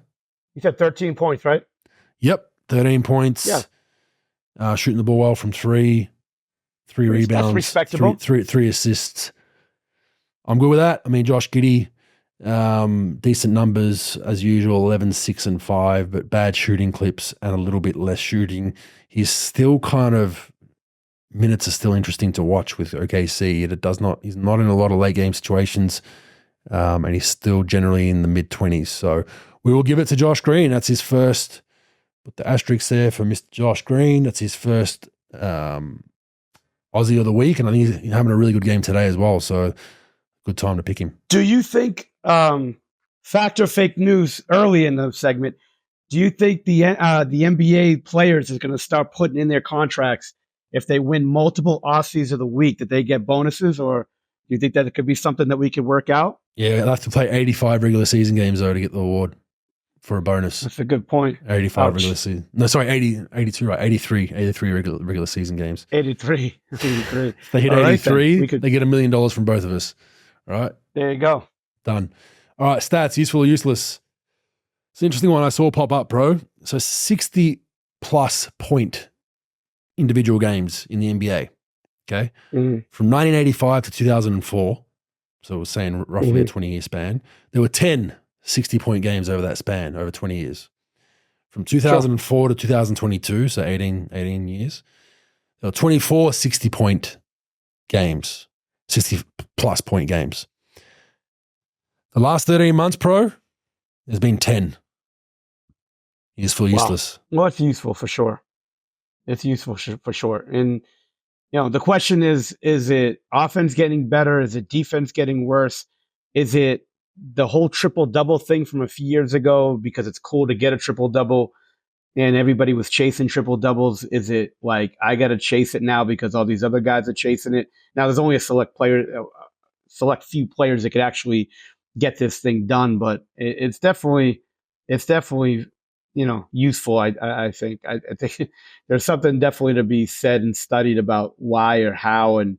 You said 13 points, right? Yep. 13 points. Yeah. Shooting the ball well from three rebounds. That's respectable. Three assists. I'm good with that. I mean, Josh Giddey, decent numbers as usual, 11, 6, and 5, but bad shooting clips and a little bit less shooting. He's still kind of minutes are still interesting to watch with OKC. He's not in a lot of late game situations, and he's still generally in the mid-20s. So we will give it to Josh Green. That's his first, put the asterisk there for Mr. Josh Green. That's his first Aussie of the week, and I think he's having a really good game today as well. So good time to pick him. Do you think, fact or fake news early in the segment, do you think the NBA players is going to start putting in their contracts if they win multiple Aussies of the week that they get bonuses, or do you think that it could be something that we could work out? Yeah, they'll have to play 85 regular season games though to get the award for a bonus. That's a good point. 85 regular season. No, sorry, 82, right? 83 regular season games. 83. If they hit 83, they get $1 million from both of us. All right? There you go. Done. All right, stats, useful or useless. It's an interesting one I saw pop up, bro. So 60-plus point individual games in the NBA, okay? Mm-hmm. From 1985 to 2004, so we're saying roughly a 20-year span, there were 10 60-point games over that span, over 20 years. From 2004 to 2022, so 18 years, there were 24 60-point games, 60-plus point games. The last 13 months, Pro, there's been 10. Useful, useless. Well, it's useful for sure. It's useful for sure. And, the question is it offense getting better? Is it defense getting worse? Is it the whole triple-double thing from a few years ago because it's cool to get a triple-double and everybody was chasing triple-doubles? Is it like, I got to chase it now because all these other guys are chasing it? Now, there's only a select few players that could actually get this thing done, but it's definitely useful. I think there's something definitely to be said and studied about why or how and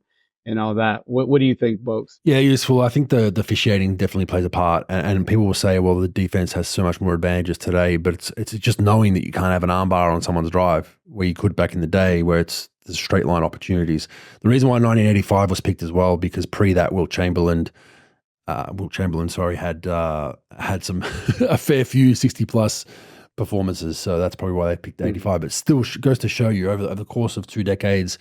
all that. What do you think, Bogues? Yeah, useful. I think the officiating definitely plays a part, and people will say, well, the defense has so much more advantages today, but it's just knowing that you can't have an armbar on someone's drive where you could back in the day, where there's straight line opportunities. The reason why 1985 was picked as well, because pre that Wilt Chamberlain, had some a fair few 60-plus performances, so that's probably why they picked 85. But still goes to show you over the course of 2 decades,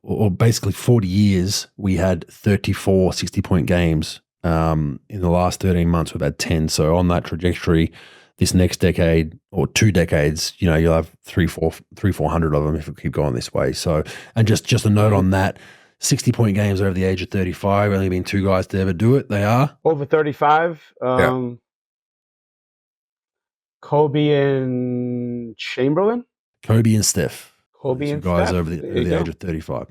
or basically 40 years, we had 34 60-point games. In the last 13 months, we've had 10. So on that trajectory, this next decade or 2 decades, you'll have 400 of them if we keep going this way. So, and just a note on that, 60-point games over the age of 35, only been 2 guys to ever do it. They are over 35. Yeah. Kobe and Chamberlain? Kobe and Steph. Kobe and guys Steph. over the age of 35.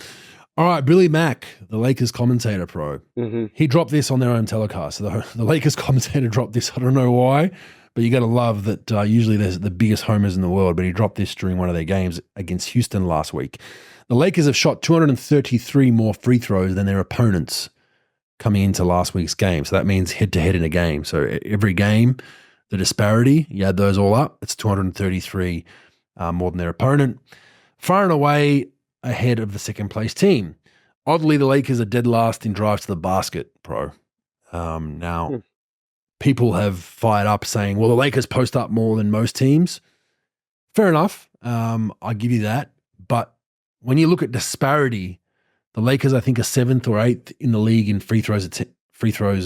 All right, Billy Mack, the Lakers commentator, Pro. Mm-hmm. He dropped this on their own telecast. So the Lakers commentator dropped this. I don't know why, but you got to love that usually there's the biggest homers in the world, but he dropped this during one of their games against Houston last week. The Lakers have shot 233 more free throws than their opponents coming into last week's game. So that means head-to-head in a game. So every game, the disparity, you add those all up, it's 233 more than their opponent. Far and away ahead of the second-place team. Oddly, the Lakers are dead last in drives to the basket, Pro. People have fired up saying, well, the Lakers post up more than most teams. Fair enough. I give you that. But when you look at disparity, the Lakers, I think, are 7th or 8th in the league in free throws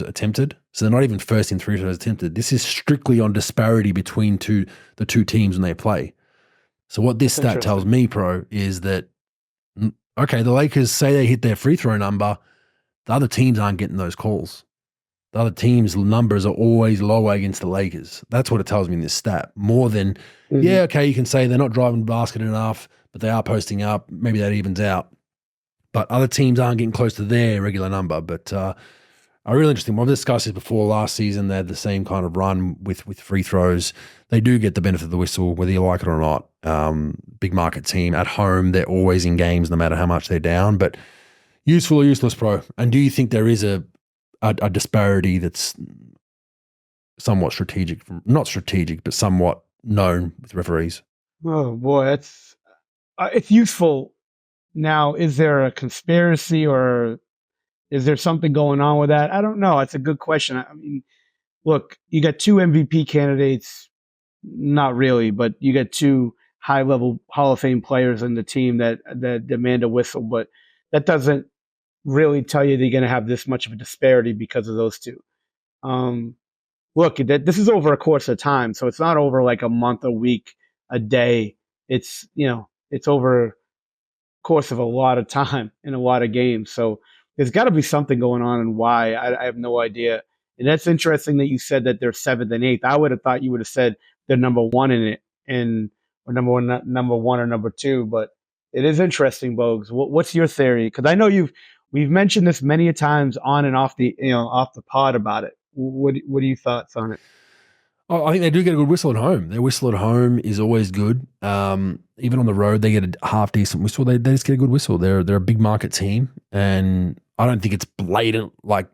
attempted. So they're not even first in free throws attempted. This is strictly on disparity between the two teams when they play. So what this stat tells me, Pro, is that, okay, the Lakers say they hit their free throw number. The other teams aren't getting those calls. The other teams' numbers are always lower against the Lakers. That's what it tells me in this stat. More than, yeah, okay, you can say they're not driving the basket enough, but they are posting up. Maybe that evens out. But other teams aren't getting close to their regular number. But a really interesting one. I've discussed this before. Last season, they had the same kind of run with free throws. They do get the benefit of the whistle, whether you like it or not. Big market team at home, they're always in games no matter how much they're down. But Useful or useless, pro? And do you think there is a disparity that's somewhat strategic, not strategic, but somewhat known with referees? Oh boy, it's useful. Now, is there a conspiracy or is there something going on with that? I don't know. It's a good question. I mean, look, you got two MVP candidates, not really, but you got two high-level Hall of Fame players in the team that demand a whistle, but that doesn't really tell you they're going to have this much of a disparity because of those two. Look, this is over a course of time, so it's not over like a month, a week, a day. It's it's over a course of a lot of time in a lot of games. So there's got to be something going on, and why I have no idea. And that's interesting that you said that they're seventh and eighth. I would have thought you would have said they're number one in it, and or number one or number two. But it is interesting, Bogues. What's your theory? Because I know we've mentioned this many a times on and off the off the pod about it. What are your thoughts on it? Oh, I think they do get a good whistle at home. Their whistle at home is always good. Even on the road, they get a half decent whistle. They just get a good whistle. They're a big market team, and I don't think it's blatant like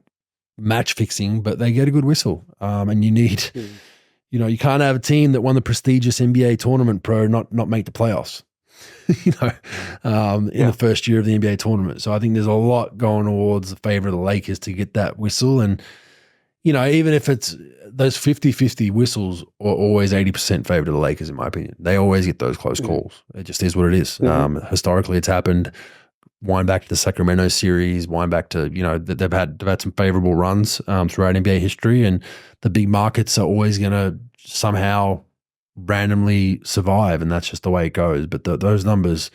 match fixing, but they get a good whistle. And you need, you can't have a team that won the prestigious NBA tournament, pro, not make the playoffs. In the first year of the NBA tournament. So I think there's a lot going towards the favor of the Lakers to get that whistle. And, even if it's those 50-50 whistles are always 80% favor to the Lakers, in my opinion. They always get those close calls. It just is what it is. Historically, it's happened. Wind back to the Sacramento series, wind back to, they've had some favorable runs throughout NBA history, and the big markets are always going to somehow randomly survive, and that's just the way it goes. But those numbers,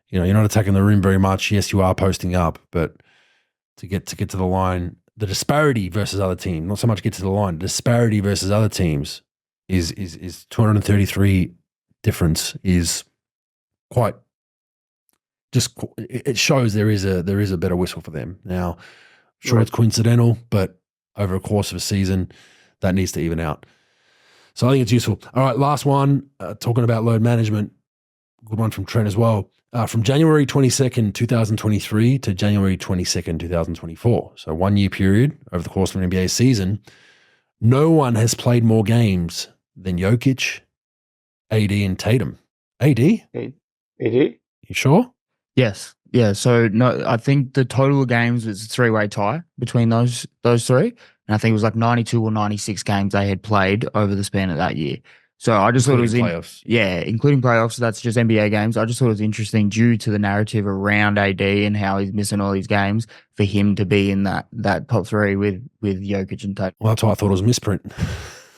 you're not attacking the rim very much. Yes, you are posting up, but to get to the line, the disparity versus other teams, not so much get to the line, the disparity versus other teams is 233 difference is quite. Just it shows there is a better whistle for them. Now, sure, it's coincidental, but over a course of a season, that needs to even out. So I think it's useful. All right, last one, talking about load management. Good one from Trent as well. From January 22nd, 2023 to January 22nd, 2024. So 1 year period over the course of an NBA season. No one has played more games than Jokic, AD, and Tatum. AD? AD? You sure? Yes. Yeah. So no, I think the total of games was a 3-way tie between those three. And I think it was like 92 or 96 games they had played over the span of that year. So I just thought it was playoffs. Including playoffs. So that's just NBA games. I just thought it was interesting due to the narrative around AD and how he's missing all these games for him to be in that top three with Jokic and Tatum. Well, that's why I thought it was a misprint.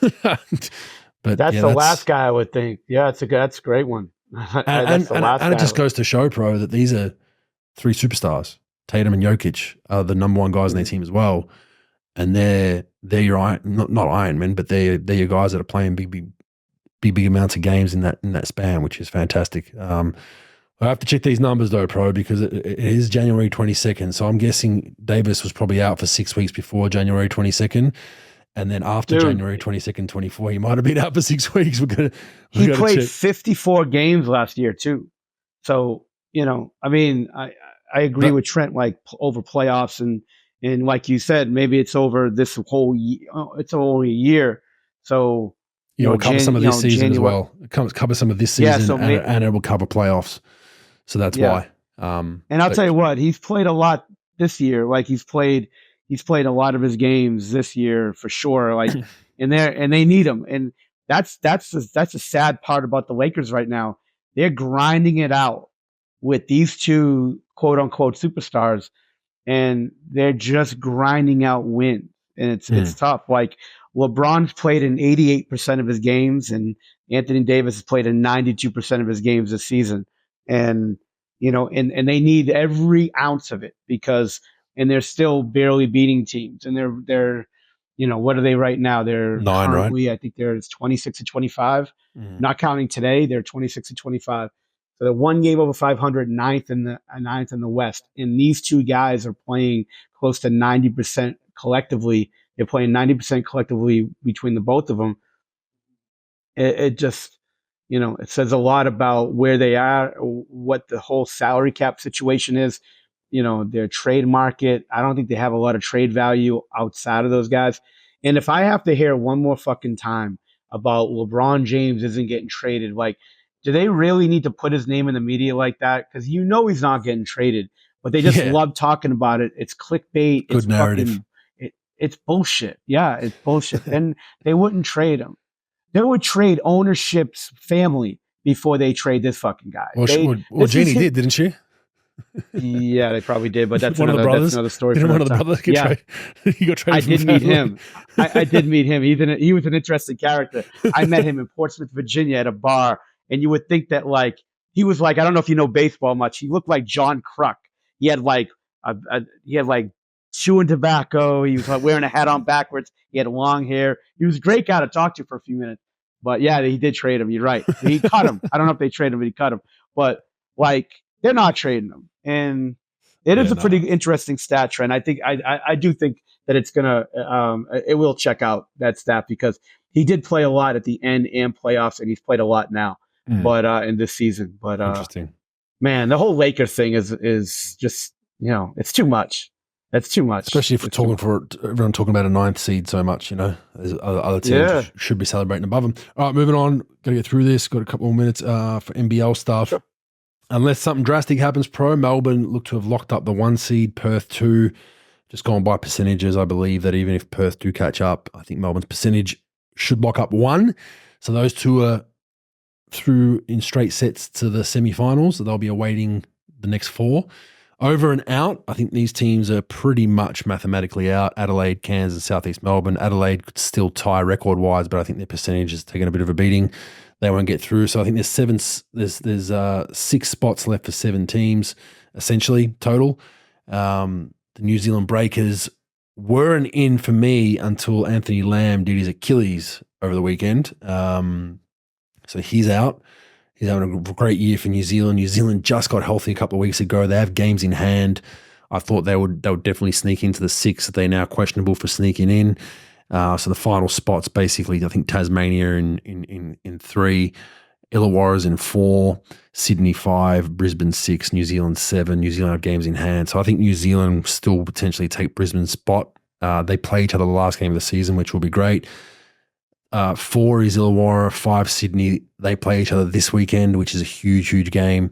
But that's the last guy I would think. Yeah, that's a great one. And it just goes to show, pro, that these are three superstars. Tatum and Jokic are the number one guys in their team as well, and they're your not Iron Men, but they're your guys that are playing big amounts of games in that span, which is fantastic. I have to check these numbers though, pro, because it is January 22nd. So I'm guessing Davis was probably out for 6 weeks before January 22nd. And then after January 22nd, 24, he might have been out for 6 weeks. He played 54 games last year too. So, I mean, I agree with Trent, like over playoffs and like you said, maybe it's over this whole year. It's only a year. So, it will cover some of this season as well. It cover some of this season and it will cover playoffs. So that's why. And I'll tell you what, he's played a lot this year. Like he's played a lot of his games this year for sure. Like, and they need him. And that's the sad part about the Lakers right now. They're grinding it out with these two quote unquote superstars, and they're just grinding out wins. And it's tough. Like LeBron's played in 88% of his games, and Anthony Davis has played in 92% of his games this season. And and they need every ounce of it and they're still barely beating teams. And they're what are they right now? They're 9, currently, right? I think they're 26-25. Not counting today, they're 26-25. So they're one game over 500, ninth in the West. And these two guys are playing close to 90% collectively. They're playing 90% collectively between the both of them. It just, it says a lot about where they are, what the whole salary cap situation is. their trade market. I don't think they have a lot of trade value outside of those guys. And if I have to hear one more fucking time about LeBron James isn't getting traded, like, do they really need to put his name in the media like that? Because he's not getting traded, but they just love talking about it. It's clickbait. Good it's narrative. It's bullshit. Yeah, it's bullshit. Then they wouldn't trade him. They would trade ownership's family before they trade this fucking guy. Well, Jeannie did, didn't she? Yeah, they probably did, but that's one of the brothers. That's another story. Didn't one of the brothers get traded? He got traded. I did meet him. I did meet him. He was an interesting character. I met him in Portsmouth, Virginia, at a bar, and you would think that he was I don't know if you know baseball much. He looked like John Kruk. He had chewing tobacco. He was wearing a hat on backwards. He had long hair. He was a great guy to talk to for a few minutes. But yeah, he did trade him. You're right. He cut him. I don't know if they traded him, but he cut him. But they're not trading him, and it is a pretty interesting stat trend. I think I do think that it's gonna it will check out that stat because he did play a lot at the end and playoffs, and he's played a lot now. But in this season, but interesting. Man, the whole Lakers thing is just it's too much. That's too much, especially if everyone talking about a 9th seed so much. There's other teams should be celebrating above them. All right, moving on. Got to get through this. Got a couple more minutes for NBL stuff. Sure. Unless something drastic happens, Melbourne look to have locked up the 1 seed, Perth 2. Just going by percentages, I believe that even if Perth do catch up, I think Melbourne's percentage should lock up 1. So those two are through in straight sets to the semi-finals. So they'll be awaiting the next 4. Over and out, I think these teams are pretty much mathematically out. Adelaide, Cairns, and Southeast Melbourne. Adelaide could still tie record-wise, but I think their percentage is taking a bit of a beating. They won't get through. So I think there's 6 spots left for 7 teams, essentially, total. The New Zealand Breakers weren't in for me until Anthony Lamb did his Achilles over the weekend. So he's out. He's having a great year for New Zealand. New Zealand just got healthy a couple of weeks ago. They have games in hand. I thought they would definitely sneak into the 6 that they're now questionable for sneaking in. So the final spots, basically, I think Tasmania in 3, Illawarra's in 4, Sydney 5, Brisbane 6, New Zealand 7. New Zealand have games in hand. So I think New Zealand still potentially take Brisbane's spot. They play each other the last game of the season, which will be great. 4 is Illawarra, 5 Sydney. They play each other this weekend, which is a huge, huge game.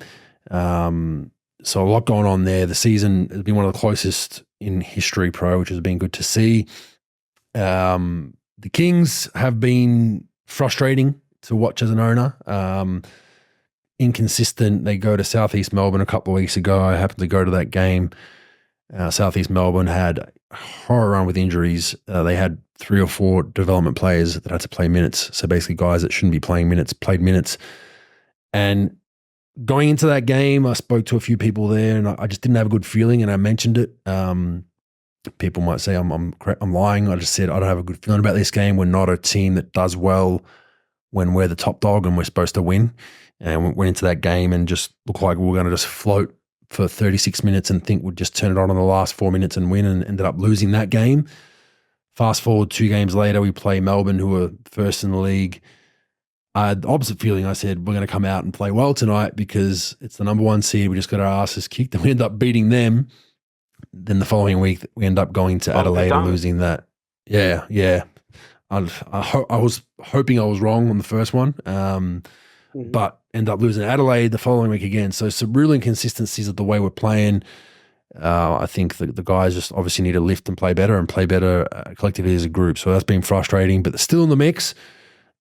So a lot going on there. The season has been one of the closest in history pro, which has been good to see. The Kings have been frustrating to watch as an owner. Inconsistent. They go to Southeast Melbourne a couple of weeks ago. I happened to go to that game. Southeast Melbourne had a horror run with injuries. They had 3 or 4 development players that had to play minutes. So basically guys that shouldn't be playing minutes, played minutes. And going into that game, I spoke to a few people there and I just didn't have a good feeling, and I mentioned it. People might say I'm lying. I just said I don't have a good feeling about this game. We're not a team that does well when we're the top dog and we're supposed to win. And we went into that game and just looked like we were going to just float for 36 minutes and think we'd just turn it on in the last 4 minutes and win, and ended up losing that game. Fast forward 2 games later, we play Melbourne, who are first in the league. I had the opposite feeling. I said, we're going to come out and play well tonight because it's the number 1 seed. We just got our asses kicked, and we end up beating them. Then the following week, we end up going to Adelaide and losing that. Yeah. I was hoping I was wrong on the first one, but end up losing Adelaide the following week again. So some real inconsistencies of the way we're playing. I think the guys just obviously need to lift and play better collectively as a group. So that's been frustrating, but they're still in the mix.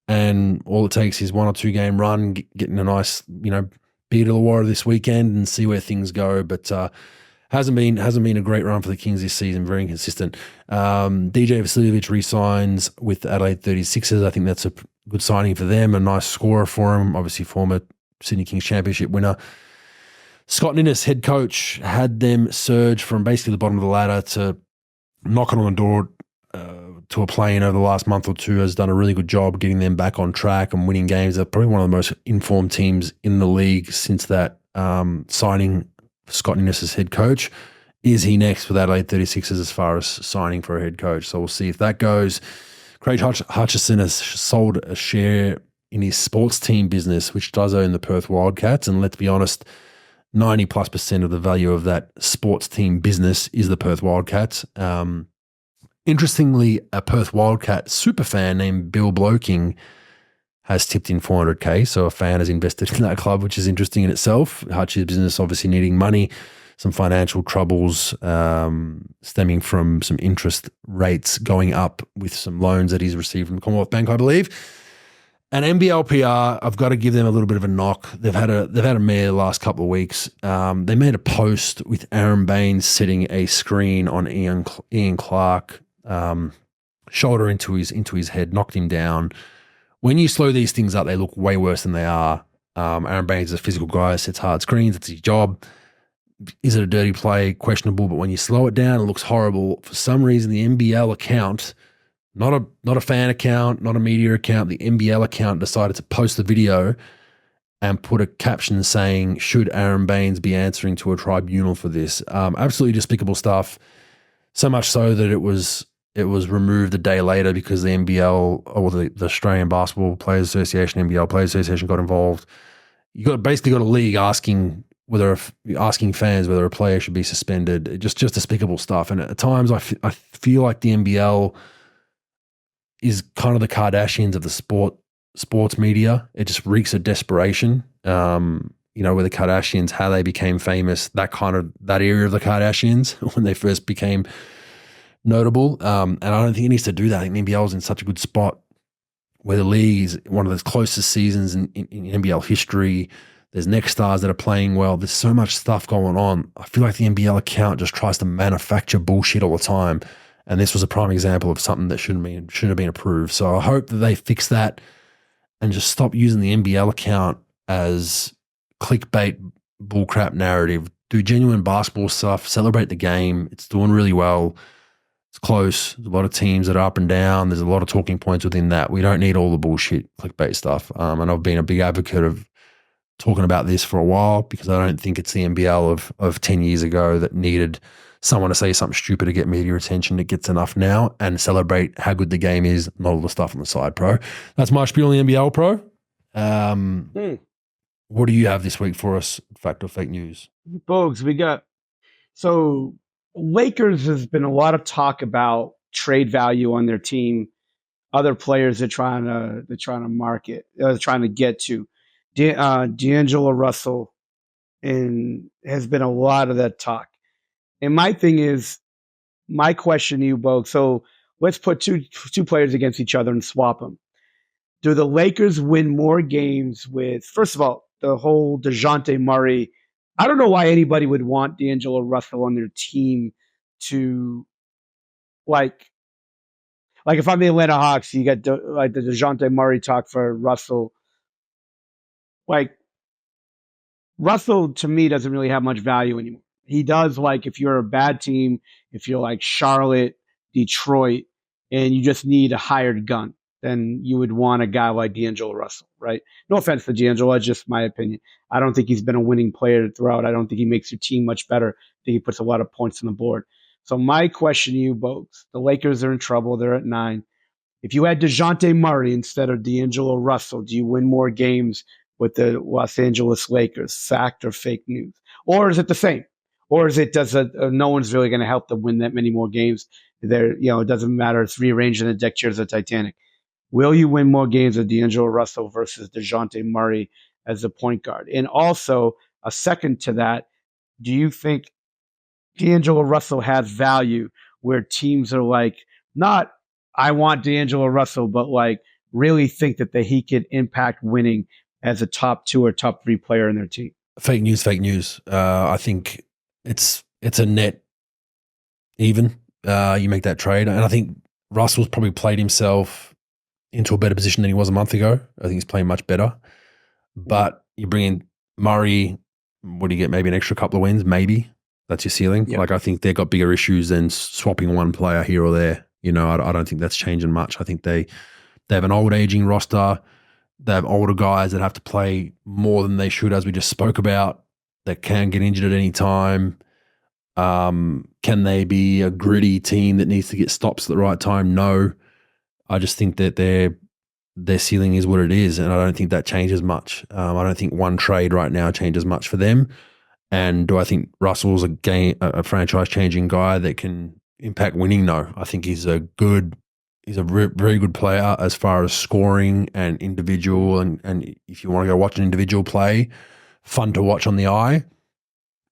And all it takes is 1 or 2 game run, getting a nice, beat Illawarra this weekend and see where things go. But hasn't been a great run for the Kings this season. Very inconsistent. DJ Vasiljevic re-signs with the Adelaide 36ers. I think that's a good signing for them. A nice scorer for him. Obviously, former Sydney Kings championship winner. Scott Ninnis, head coach, had them surge from basically the bottom of the ladder to knocking on the door to a play-in over the last month or 2. Has done a really good job getting them back on track and winning games. They're probably one of the most informed teams in the league since that signing Scott Ninnis as head coach. Is he next with Adelaide 36ers as far as signing for a head coach? So we'll see if that goes. Craig Hutchison has sold a share in his sports team business, which does own the Perth Wildcats. And let's be honest, 90+% of the value of that sports team business is the Perth Wildcats. Interestingly, a Perth Wildcat superfan named Bill Bloking has tipped in $400K. So a fan has invested in that club, which is interesting in itself. Hutch's business obviously needing money, some financial troubles stemming from some interest rates going up with some loans that he's received from the Commonwealth Bank, I believe. And NBL PR, I've got to give them a little bit of a knock. They've had a mare the last couple of weeks. They made a post with Aaron Baines setting a screen on Ian Clark, shoulder into his head, knocked him down. When you slow these things up, they look way worse than they are. Aaron Baines is a physical guy, sets hard screens. It's his job. Is it a dirty play? Questionable. But when you slow it down, it looks horrible. For some reason, the NBL account, not a fan account, not a media account, the NBL account decided to post the video and put a caption saying, "Should Aaron Baines be answering to a tribunal for this?" Absolutely despicable stuff. So much so that it was removed a day later because the NBL or the Australian Basketball Players Association, NBL Players Association got involved. You basically got a league asking fans whether a player should be suspended. Just despicable stuff. And at times I feel like the NBL is kind of the Kardashians of the sports media. It just reeks of desperation. With the Kardashians, how they became famous, that area of the Kardashians when they first became notable. And I don't think it needs to do that. I think the NBL is in such a good spot where the league is one of the closest seasons in NBL history. There's next stars that are playing well. There's so much stuff going on. I feel like the NBL account just tries to manufacture bullshit all the time. And this was a prime example of something that shouldn't have been approved. So I hope that they fix that and just stop using the NBL account as clickbait bullcrap narrative. Do genuine basketball stuff. Celebrate the game. It's doing really well. It's close. There's a lot of teams that are up and down. There's a lot of talking points within that. We don't need all the bullshit clickbait stuff. And I've been a big advocate of talking about this for a while because I don't think it's the NBL of 10 years ago that needed someone to say something stupid to get media attention. It gets enough now, and celebrate how good the game is, not all the stuff on the side, pro. That's my spiel on the NBL, pro. What do you have this week for us, fact or fake news? Bogues, so Lakers has been a lot of talk about trade value on their team, other players they're trying to market, trying to get to. D'Angelo Russell, and has been a lot of that talk. And my question to you, Bogues, so let's put two players against each other and swap them. Do the Lakers win more games with, first of all, the whole DeJounte Murray? I don't know why anybody would want D'Angelo Russell on their team to, like if I'm the Atlanta Hawks, you got the DeJounte Murray talk for Russell. Like, Russell, to me, doesn't really have much value anymore. He does, if you're a bad team, if you're like Charlotte, Detroit, and you just need a hired gun, then you would want a guy like D'Angelo Russell, right? No offense to D'Angelo, that's just my opinion. I don't think he's been a winning player throughout. I don't think he makes your team much better. I think he puts a lot of points on the board. So my question to you, Bogues, the Lakers are in trouble. They're at 9. If you had DeJounte Murray instead of D'Angelo Russell, do you win more games with the Los Angeles Lakers? Fact or fake news? Or is it the same? Or is it no one's really going to help them win that many more games? It doesn't matter. It's rearranging the deck chairs of the Titanic. Will you win more games with D'Angelo Russell versus DeJounte Murray as the point guard? And also, a second to that, do you think D'Angelo Russell has value where teams are like, not I want D'Angelo Russell, but really think that he could impact winning as a top 2 or top 3 player in their team? Fake news. I think it's a net even. You make that trade, and I think Russell's probably played himself into a better position than he was a month ago. I think he's playing much better. But you bring in Murray, what do you get? Maybe an extra couple of wins, maybe. That's your ceiling. Yep. I think they've got bigger issues than swapping one player here or there. I don't think that's changing much. I think they have an old aging roster. They have older guys that have to play more than they should, as we just spoke about, that can get injured at any time. Can they be a gritty team that needs to get stops at the right time? No. I just think that their ceiling is what it is, and I don't think that changes much. I don't think one trade right now changes much for them. And do I think Russell's a franchise-changing guy that can impact winning? No. I think he's a very good player as far as scoring and individual. And if you want to go watch an individual play, fun to watch on the eye.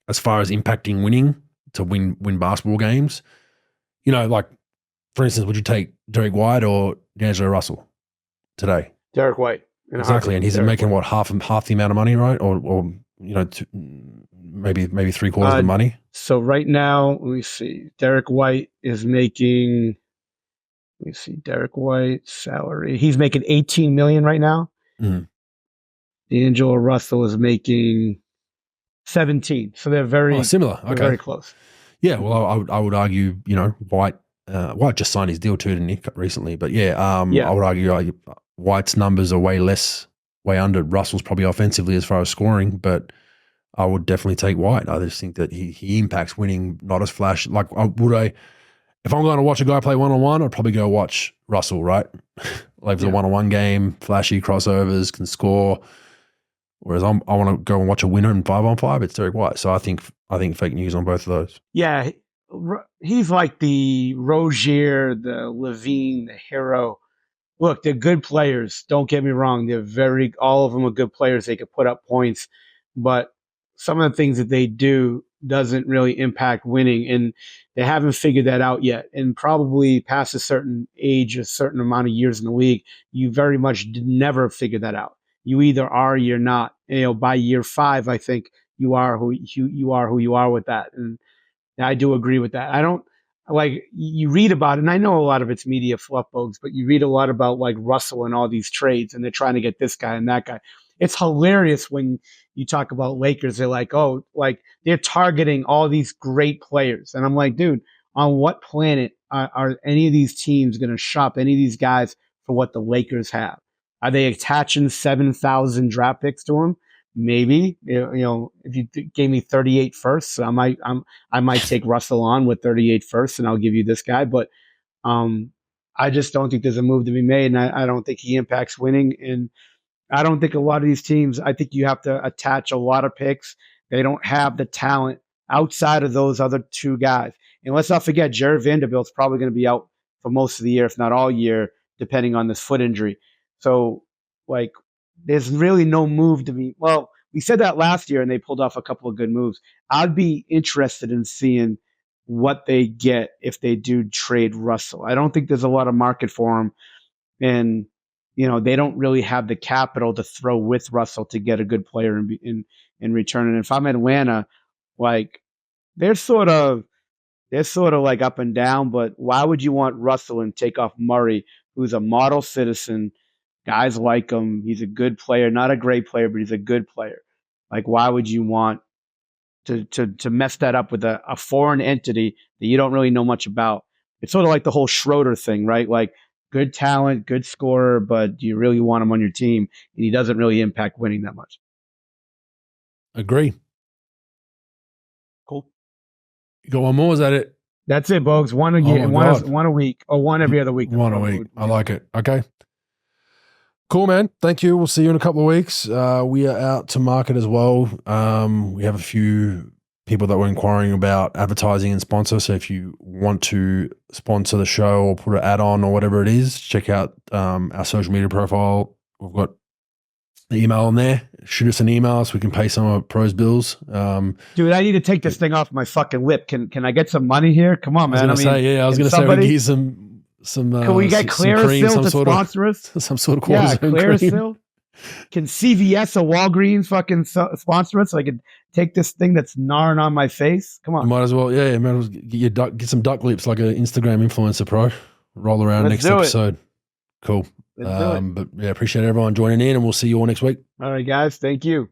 As far as impacting winning, to win basketball games, like, for instance, would you take Derek White or D'Angelo Russell today? Derek White. Exactly. And he's making what, half the amount of money, right? Or maybe 3/4 of the money. So right now, let me see. Derek White is making, Derek White's salary. He's making $18 million right now. D'Angelo Russell is making 17. So they're very similar. Okay. Very close. Yeah. Well, I would argue, White just signed his deal too, didn't he, recently? But I would argue White's numbers are way under Russell's probably offensively as far as scoring, but I would definitely take White. I just think that he impacts winning, not as flash. Like, if I'm going to watch a guy play one-on-one, I'd probably go watch Russell, right? Like, the one-on-one game, flashy crossovers, can score. Whereas I want to go and watch a winner in 5-on-5, it's Derek White. So I think fake news on both of those. Yeah, he's like the Rozier, the Levine, the Hero. Look, they're good players. Don't get me wrong. All of them are good players. They could put up points, but some of the things that they do doesn't really impact winning, and they haven't figured that out yet. And probably past a certain age, a certain amount of years in the league, you very much never figure that out. You either are or you're not. By year 5, I think you are who you are with that, and I do agree with that. I don't. Like, you read about it, and I know a lot of it's media fluff, Bogues, but you read a lot about like Russell and all these trades, and they're trying to get this guy and that guy. It's hilarious when you talk about Lakers. They're like, oh, like they're targeting all these great players. And I'm like, dude, on what planet are any of these teams going to shop any of these guys for what the Lakers have? Are they attaching 7,000 draft picks to them? Maybe, if you gave me 38 firsts, I might take Russell on with 38 firsts, and I'll give you this guy. But I just don't think there's a move to be made, and I don't think he impacts winning. And I don't think a lot of these teams. I think you have to attach a lot of picks. They don't have the talent outside of those other two guys. And let's not forget, Jared Vanderbilt's probably going to be out for most of the year, if not all year, depending on this foot injury. So, like, there's really no move to be. Well, we said that last year, and they pulled off a couple of good moves. I'd be interested in seeing what they get if they do trade Russell. I don't think there's a lot of market for him, and they don't really have the capital to throw with Russell to get a good player in return. And if I'm Atlanta, like, they're sort of like up and down. But why would you want Russell and take off Murray, who's a model citizen? Guys like him. He's a good player, not a great player, but he's a good player. Like, why would you want to mess that up with a foreign entity that you don't really know much about? It's sort of like the whole Schroeder thing, right? Like, good talent, good scorer, but do you really want him on your team? And he doesn't really impact winning that much. Agree. Cool. You got one more? Is that it? That's it, Bogues. One a year, one a week, or one every other week. One a week. I like it. Okay. Cool, man. Thank you. We'll see you in a couple of weeks. We are out to market as well. We have a few people that were inquiring about advertising and sponsor. So if you want to sponsor the show or put an ad on or whatever it is, check out our social media profile. We've got the email on there. Shoot us an email so we can pay some of Pro's bills. Dude, I need to take this thing off my fucking lip. Can I get some money here? Come on, man. I was going to say we can get some. Can we get Clearasil to sponsor us? Some sort of Clearasil. Can CVS or Walgreens fucking sponsor us so I can take this thing that's gnawing on my face? Come on. You might as well, might as well get some duck lips like an Instagram influencer, Pro. Roll around next episode. Cool. But appreciate everyone joining in, and we'll see you all next week. All right, guys. Thank you.